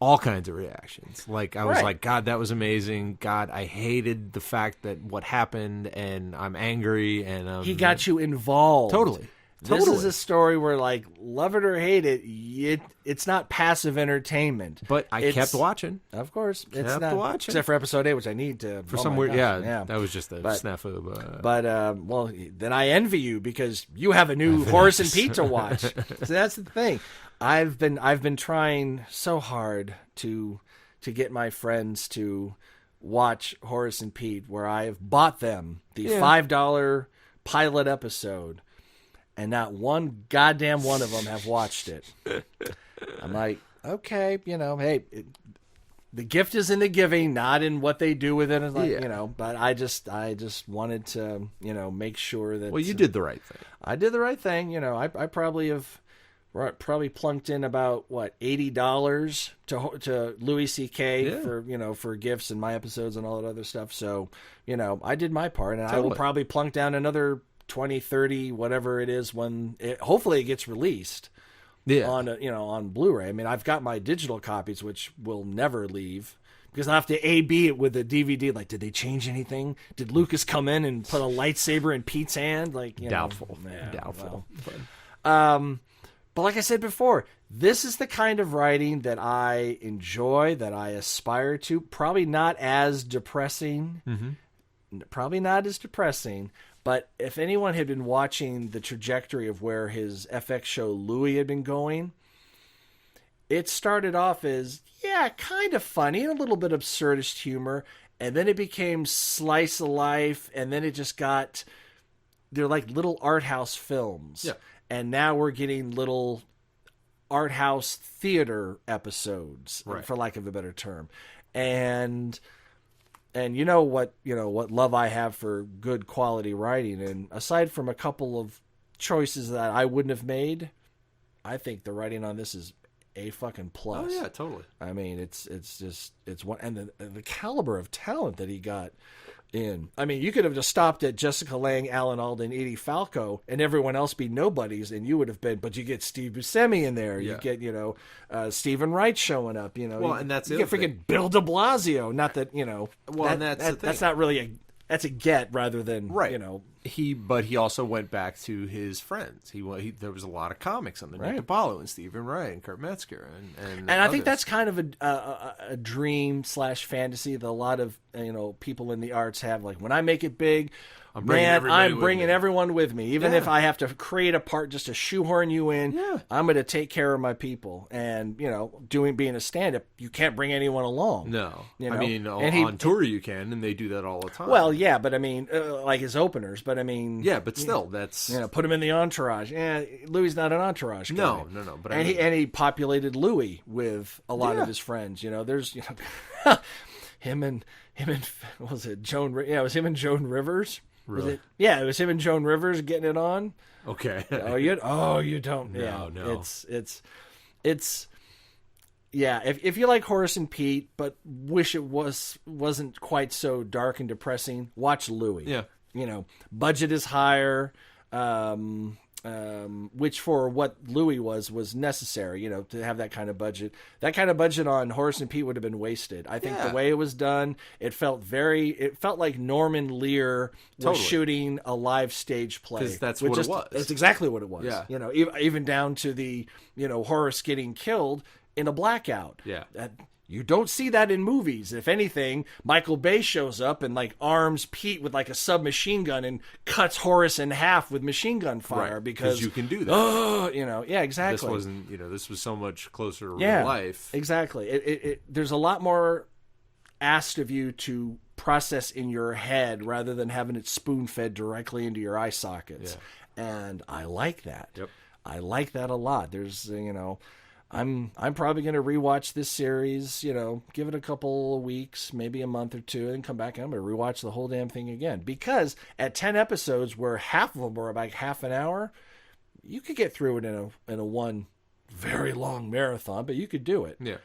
[SPEAKER 1] all kinds of reactions. Like, I was like, God, that was amazing. God, I hated the fact that what happened, and I'm angry, and
[SPEAKER 2] he got you involved.
[SPEAKER 1] Totally.
[SPEAKER 2] This is a story where, like, love it or hate it, it's not passive entertainment.
[SPEAKER 1] But I kept watching.
[SPEAKER 2] Of course.
[SPEAKER 1] Kept watching.
[SPEAKER 2] Except for episode 8, which I need to.
[SPEAKER 1] For some weird, yeah, that was just a snafu.
[SPEAKER 2] Well, then I envy you because you have a new Horace and Pete to watch. So that's the thing. I've been trying so hard to get my friends to watch Horace and Pete, where I have bought them the $5 pilot episode. And not one goddamn one of them have watched it. I'm like, okay, hey, the gift is in the giving, not in what they do with it. And like, but I just wanted to, make sure that.
[SPEAKER 1] Well, you did the right thing.
[SPEAKER 2] I did the right thing. I probably have plunked in about $80 to Louis C.K. for gifts and my episodes and all that other stuff. So, I did my part, and I will probably plunk down another 20, 30, whatever it is when hopefully it gets released on Blu-ray. I mean, I've got my digital copies, which will never leave because I have to A/B it with the DVD. Like, did they change anything? Did Lucas come in and put a lightsaber in Pete's hand? Like,
[SPEAKER 1] doubtful.
[SPEAKER 2] Well. But like I said before, this is the kind of writing that I enjoy, that I aspire to. Probably not as depressing.
[SPEAKER 1] Mm-hmm.
[SPEAKER 2] Probably not as depressing. But if anyone had been watching the trajectory of where his FX show Louie had been going, it started off as, kind of funny and a little bit absurdist humor. And then it became slice of life. And then it just they're like little art house films. Yeah. And now we're getting little art house theater episodes, for lack of a better term. And what love I have for good quality writing. And aside from a couple of choices that I wouldn't have made, I think the writing on this is A fucking plus.
[SPEAKER 1] Oh yeah, totally.
[SPEAKER 2] I mean, it's one, and the caliber of talent that he got in. I mean, you could have just stopped at Jessica Lange, Alan Alda, and Edie Falco, and everyone else be nobodies, and you would have been. But you get Steve Buscemi in there. You get Stephen Wright showing up.
[SPEAKER 1] Well, and that's
[SPEAKER 2] you get freaking Bill De Blasio. Not that
[SPEAKER 1] Well,
[SPEAKER 2] that's not really that's a get rather than
[SPEAKER 1] But he also went back to his friends. There was a lot of comics on the Nick DiPaolo and Stephen Wright and Kurt Metzger and
[SPEAKER 2] I think that's kind of a dream / fantasy that a lot of people in the arts have. Like, when I make it big, I'm bringing everyone with me, even if I have to create a part just to shoehorn you in. Yeah. I'm going to take care of my people. And being a stand-up, you can't bring anyone along.
[SPEAKER 1] No, I mean on tour you can, and they do that all the time.
[SPEAKER 2] Well, yeah, but I mean, like his openers. But I mean,
[SPEAKER 1] yeah, but still, that's
[SPEAKER 2] put him in the entourage. Yeah, Louis not an entraurage guy.
[SPEAKER 1] No. But
[SPEAKER 2] he populated Louis with a lot of his friends. There's him and what was it, Joan? Yeah, it was him and Joan Rivers.
[SPEAKER 1] Really?
[SPEAKER 2] Yeah, it was him and Joan Rivers getting it on.
[SPEAKER 1] Okay.
[SPEAKER 2] You don't.
[SPEAKER 1] No,
[SPEAKER 2] yeah,
[SPEAKER 1] no.
[SPEAKER 2] It's. Yeah, if you like Horace and Pete, but wish it wasn't quite so dark and depressing, watch Louie.
[SPEAKER 1] Yeah.
[SPEAKER 2] Budget is higher, which for what Louie was necessary, to have that kind of budget. That kind of budget on Horace and Pete would have been wasted. I think the way it was done, it felt like Norman Lear was shooting a live stage play.
[SPEAKER 1] Because that's what it was.
[SPEAKER 2] That's exactly what it was.
[SPEAKER 1] Yeah.
[SPEAKER 2] Even down to the, Horace getting killed in a blackout.
[SPEAKER 1] Yeah.
[SPEAKER 2] You don't see that in movies. If anything, Michael Bay shows up and arms Pete with a submachine gun and cuts Horace in half with machine gun fire,
[SPEAKER 1] right,
[SPEAKER 2] because
[SPEAKER 1] you can do that.
[SPEAKER 2] Yeah, exactly.
[SPEAKER 1] This wasn't, this was so much closer to real life.
[SPEAKER 2] Exactly. There's a lot more asked of you to process in your head rather than having it spoon-fed directly into your eye sockets. Yeah. And I like that.
[SPEAKER 1] Yep.
[SPEAKER 2] I like that a lot. There's, I'm probably going to rewatch this series, give it a couple of weeks, maybe a month or two, and come back and I'm going to rewatch the whole damn thing again. Because at 10 episodes, where half of them are about half an hour, you could get through it in a one very long marathon, but you could do it.
[SPEAKER 1] Yeah.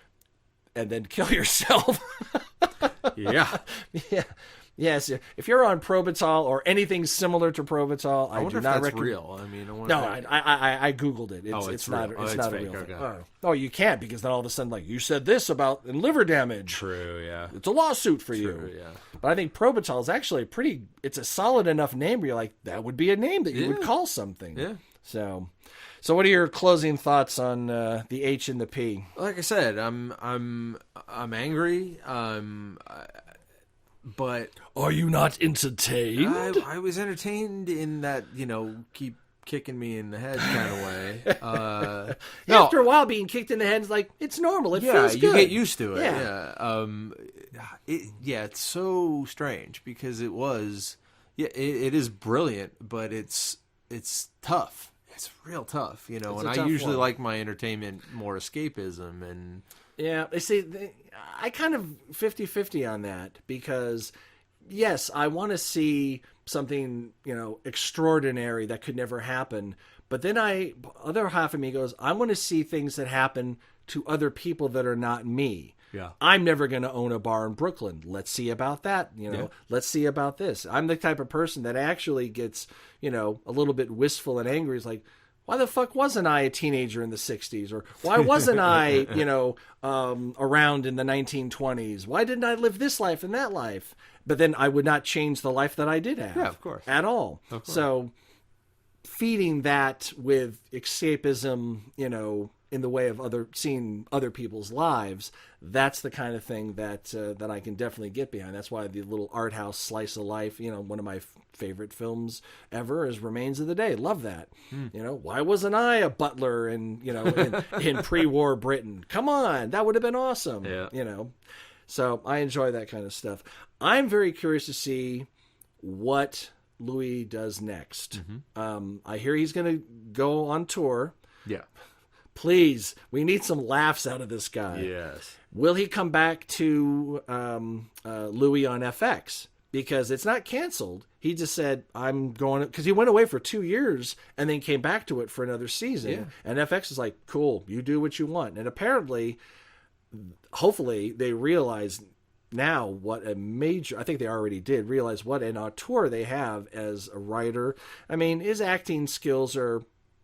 [SPEAKER 2] And then kill yourself.
[SPEAKER 1] Yeah.
[SPEAKER 2] Yeah. Yes, if you're on Provital or anything similar to Provital,
[SPEAKER 1] I
[SPEAKER 2] do not recommend.
[SPEAKER 1] Real. I mean,
[SPEAKER 2] I googled it. It's not
[SPEAKER 1] real.
[SPEAKER 2] it's not a real
[SPEAKER 1] okay.
[SPEAKER 2] thing. Oh, you can't, because then all of a sudden, you said this about liver damage.
[SPEAKER 1] True, yeah.
[SPEAKER 2] It's a lawsuit for
[SPEAKER 1] True,
[SPEAKER 2] you.
[SPEAKER 1] Yeah.
[SPEAKER 2] But I think Provital is actually it's a solid enough name where you're like, that would be a name that you would call something.
[SPEAKER 1] Yeah.
[SPEAKER 2] So what are your closing thoughts on the H and the P?
[SPEAKER 1] Like I said, I'm angry. But
[SPEAKER 2] are you not entertained?
[SPEAKER 1] I was entertained in that, keep kicking me in the head kind of way.
[SPEAKER 2] No. After a while, being kicked in the head is it's normal. It feels good.
[SPEAKER 1] You get used to it.
[SPEAKER 2] Yeah.
[SPEAKER 1] It's so strange because it is brilliant, but it's tough. It's real tough, and I usually like my entertainment more escapism and.
[SPEAKER 2] Yeah, I kind of 50-50 on that, because yes, I want to see something, extraordinary that could never happen. But then other half of me goes, I want to see things that happen to other people that are not me.
[SPEAKER 1] Yeah.
[SPEAKER 2] I'm never going to own a bar in Brooklyn. Let's see about that. Let's see about this. I'm the type of person that actually gets, a little bit wistful and angry. It's like, why the fuck wasn't I a teenager in the 60s? Or why wasn't I, around in the 1920s? Why didn't I live this life and that life? But then I would not change the life that I did have.
[SPEAKER 1] Yeah, of course.
[SPEAKER 2] At all. Of course. So feeding that with escapism, in the way of seeing other people's lives, that's the kind of thing that I can definitely get behind. That's why the little art house slice of life, one of my favorite films ever is Remains of the Day. Love that. Why wasn't I a butler in pre-war Britain? Come on, that would have been awesome.
[SPEAKER 1] Yeah.
[SPEAKER 2] So I enjoy that kind of stuff. I'm very curious to see what Louis does next. Mm-hmm. I hear he's going to go on tour.
[SPEAKER 1] Yeah.
[SPEAKER 2] Please, we need some laughs out of this guy.
[SPEAKER 1] Yes.
[SPEAKER 2] Will he come back to Louis on FX? Because it's not canceled. He just said, I'm going, because he went away for 2 years and then came back to it for another season.
[SPEAKER 1] Yeah.
[SPEAKER 2] And FX is like, cool, you do what you want. And apparently, hopefully, they realize now what a major, I think they already did, realize what an auteur they have as a writer. I mean, his acting skills are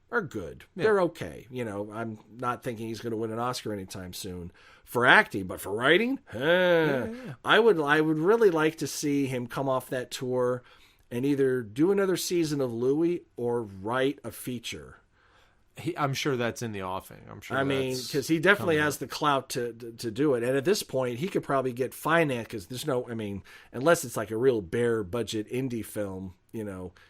[SPEAKER 2] good. Yeah. They're okay. I'm not thinking he's going to win an Oscar anytime soon for acting, but for writing, I would really like to see him come off that tour and either do another season of Louis or write a feature.
[SPEAKER 1] I'm sure that's in the offing.
[SPEAKER 2] Because he definitely has the clout to do it. And at this point, he could probably get finance, because there's unless it's like a real bare budget indie film,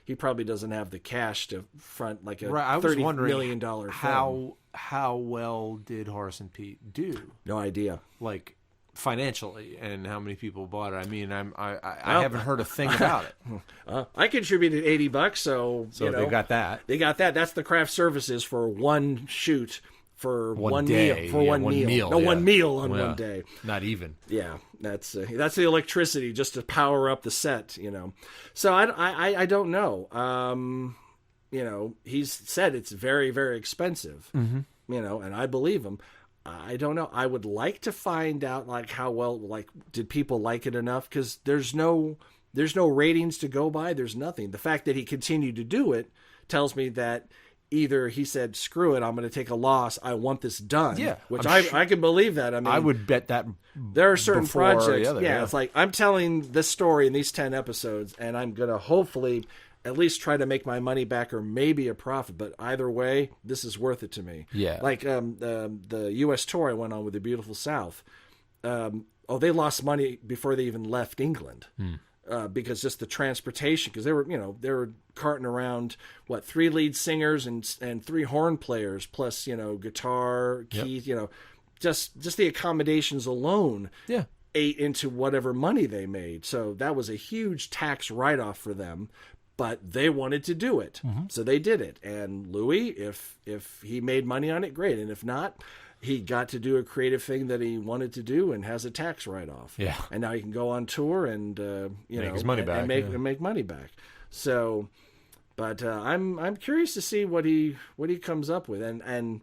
[SPEAKER 2] he probably doesn't have the cash to front like a $30 million film.
[SPEAKER 1] How well did Horace and Pete do?
[SPEAKER 2] No idea.
[SPEAKER 1] Like financially, and how many people bought it? I haven't heard a thing about it.
[SPEAKER 2] I contributed $80, so
[SPEAKER 1] they got that.
[SPEAKER 2] They got that. That's the craft services for one shoot for
[SPEAKER 1] one
[SPEAKER 2] day.
[SPEAKER 1] meal.
[SPEAKER 2] For one meal. No, one meal on one day.
[SPEAKER 1] Not even.
[SPEAKER 2] Yeah, that's the electricity just to power up the set, So I don't know. He's said it's very, very expensive, and I believe him. I don't know. I would like to find out how well, did people like it enough? Because there's no ratings to go by. There's nothing. The fact that he continued to do it tells me that either he said, screw it, I'm going to take a loss. I want this done.
[SPEAKER 1] Yeah.
[SPEAKER 2] Which I can believe that. I mean,
[SPEAKER 1] I would bet that
[SPEAKER 2] there are certain projects.
[SPEAKER 1] Yeah,
[SPEAKER 2] it's like, I'm telling this story in these 10 episodes, and I'm going to hopefully at least try to make my money back or maybe a profit. But either way, this is worth it to me.
[SPEAKER 1] Yeah.
[SPEAKER 2] Like the U.S. tour I went on with the Beautiful South. They lost money before they even left England. Because just the transportation, because they were carting around 3 lead singers and 3 horn players plus guitar, keys, just the accommodations alone ate into whatever money they made. So that was a huge tax write-off for them, but they wanted to do it, so they did it. And Louis, if he made money on it, great, and if not, he got to do a creative thing that he wanted to do and has a tax write-off. Yeah. And now he can go on tour and
[SPEAKER 1] make his money back,
[SPEAKER 2] and make money back. So, but I'm curious to see what he comes up with. And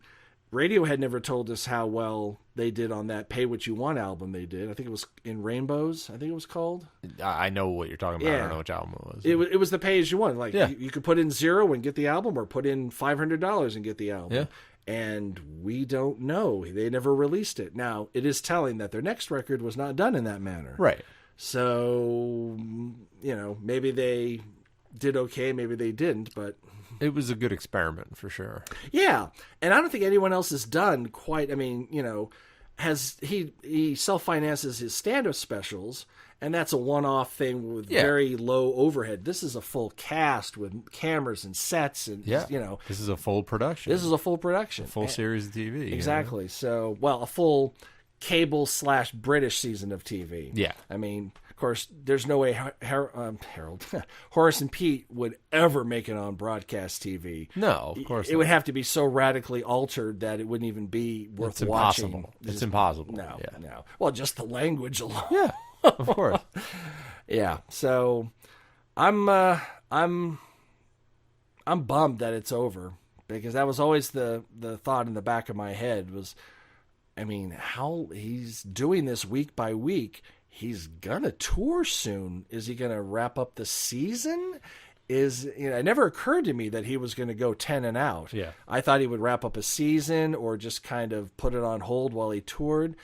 [SPEAKER 2] Radiohead never told us how well they did on that Pay What You Want album they did. I think it was In Rainbows, I think it was called.
[SPEAKER 1] I know what you're talking about. Yeah. I don't know which album it was.
[SPEAKER 2] It was the Pay As You Want. You could put in $0 and get the album, or put in $500 and get the album. Yeah. And we don't know. They never released it. Now, it is telling that their next record was not done in that manner.
[SPEAKER 1] Right.
[SPEAKER 2] So, maybe they did okay, maybe they didn't, but
[SPEAKER 1] it was a good experiment for sure.
[SPEAKER 2] Yeah. And I don't think anyone else has done quite, has he self-finances his stand-up specials, and that's a one-off thing with very low overhead. This is a full cast with cameras and sets, and
[SPEAKER 1] this is a full production.
[SPEAKER 2] This is a full production,
[SPEAKER 1] a full series of TV.
[SPEAKER 2] Exactly. So, a full cable/British season of TV.
[SPEAKER 1] Yeah.
[SPEAKER 2] I mean, of course, there's no way Harold, Horace and Pete would ever make it on broadcast TV.
[SPEAKER 1] No, of course
[SPEAKER 2] it would have to be so radically altered that it wouldn't even be worth watching.
[SPEAKER 1] It's impossible.
[SPEAKER 2] No. Well, just the language alone.
[SPEAKER 1] Yeah, of course.
[SPEAKER 2] Yeah. So, I'm bummed that it's over, because that was always the thought in the back of my head was, how he's doing this week by week. He's gonna tour soon. Is he gonna wrap up the season? It never occurred to me that he was going to go 10 and out.
[SPEAKER 1] Yeah.
[SPEAKER 2] I thought he would wrap up a season or just kind of put it on hold while he toured.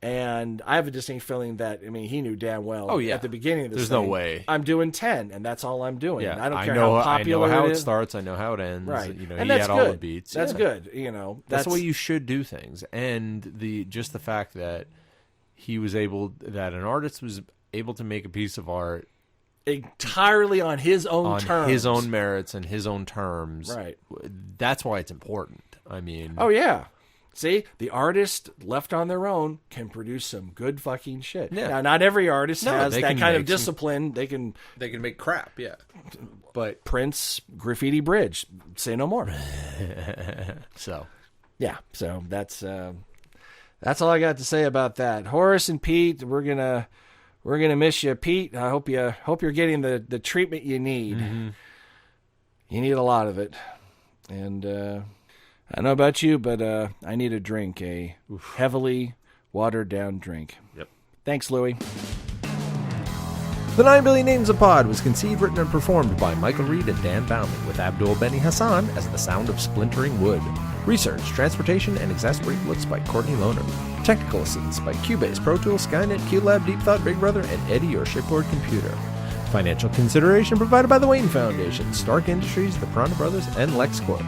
[SPEAKER 2] And I have a distinct feeling that, he knew damn well at the beginning of this
[SPEAKER 1] There's no way.
[SPEAKER 2] I'm doing 10, and that's all I'm doing.
[SPEAKER 1] Yeah.
[SPEAKER 2] I don't care how popular
[SPEAKER 1] I know how it
[SPEAKER 2] is.
[SPEAKER 1] starts. I know how it ends.
[SPEAKER 2] Right.
[SPEAKER 1] He
[SPEAKER 2] and
[SPEAKER 1] had all the beats.
[SPEAKER 2] That's good.
[SPEAKER 1] That's the way you should do things. And the fact that that an artist was able to make a piece of art
[SPEAKER 2] entirely on his own terms.
[SPEAKER 1] His own merits and his own terms.
[SPEAKER 2] Right.
[SPEAKER 1] That's why it's important.
[SPEAKER 2] Oh, yeah. See, the artist left on their own can produce some good fucking shit. Yeah. Now, not every artist has that kind of discipline. They can
[SPEAKER 1] make crap, yeah.
[SPEAKER 2] But Prince, Graffiti Bridge, say no more.
[SPEAKER 1] So,
[SPEAKER 2] yeah. So that's all I got to say about that. Horace and Pete, we're gonna miss you, Pete. I hope you're getting the treatment you need.
[SPEAKER 1] Mm-hmm.
[SPEAKER 2] You need a lot of it, and I don't know about you, but I need a drink, a heavily watered down drink.
[SPEAKER 1] Yep.
[SPEAKER 2] Thanks, Louie.
[SPEAKER 1] The 9 Billion Names of Pod was conceived, written, and performed by Michael Reed and Dan Bauman, with Abdul Beni Hassan as the sound of splintering wood. Research, transportation, and exasperated looks by Courtney Lohner. Technical assistance by Cubase, Pro Tools, Skynet, QLab, Deep Thought, Big Brother, and Eddie, your shipboard computer. Financial consideration provided by the Wayne Foundation, Stark Industries, the Piranha Brothers, and LexCorp.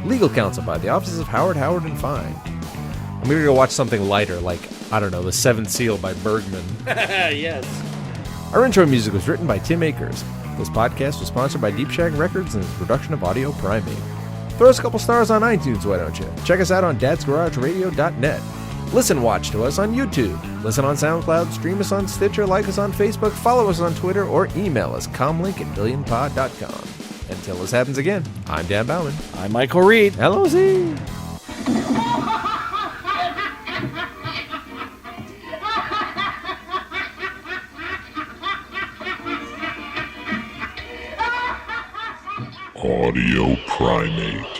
[SPEAKER 1] Legal counsel by the offices of Howard & Fine. I'm going to go watch something lighter, like, I don't know, The Seventh Seal by Bergman.
[SPEAKER 2] Yes.
[SPEAKER 1] Our intro music was written by Tim Akers. This podcast was sponsored by Deep Shack Records and is a production of Audio Primate. Throw us a couple stars on iTunes, why don't you? Check us out on dadsgarageradio.net. Listen, watch to us on YouTube. Listen on SoundCloud, stream us on Stitcher, like us on Facebook, follow us on Twitter, or email us comlink@billionpod.com. Until this happens again, I'm Dan Bauman.
[SPEAKER 2] I'm Michael Reed.
[SPEAKER 1] LOZ.
[SPEAKER 3] audio primate.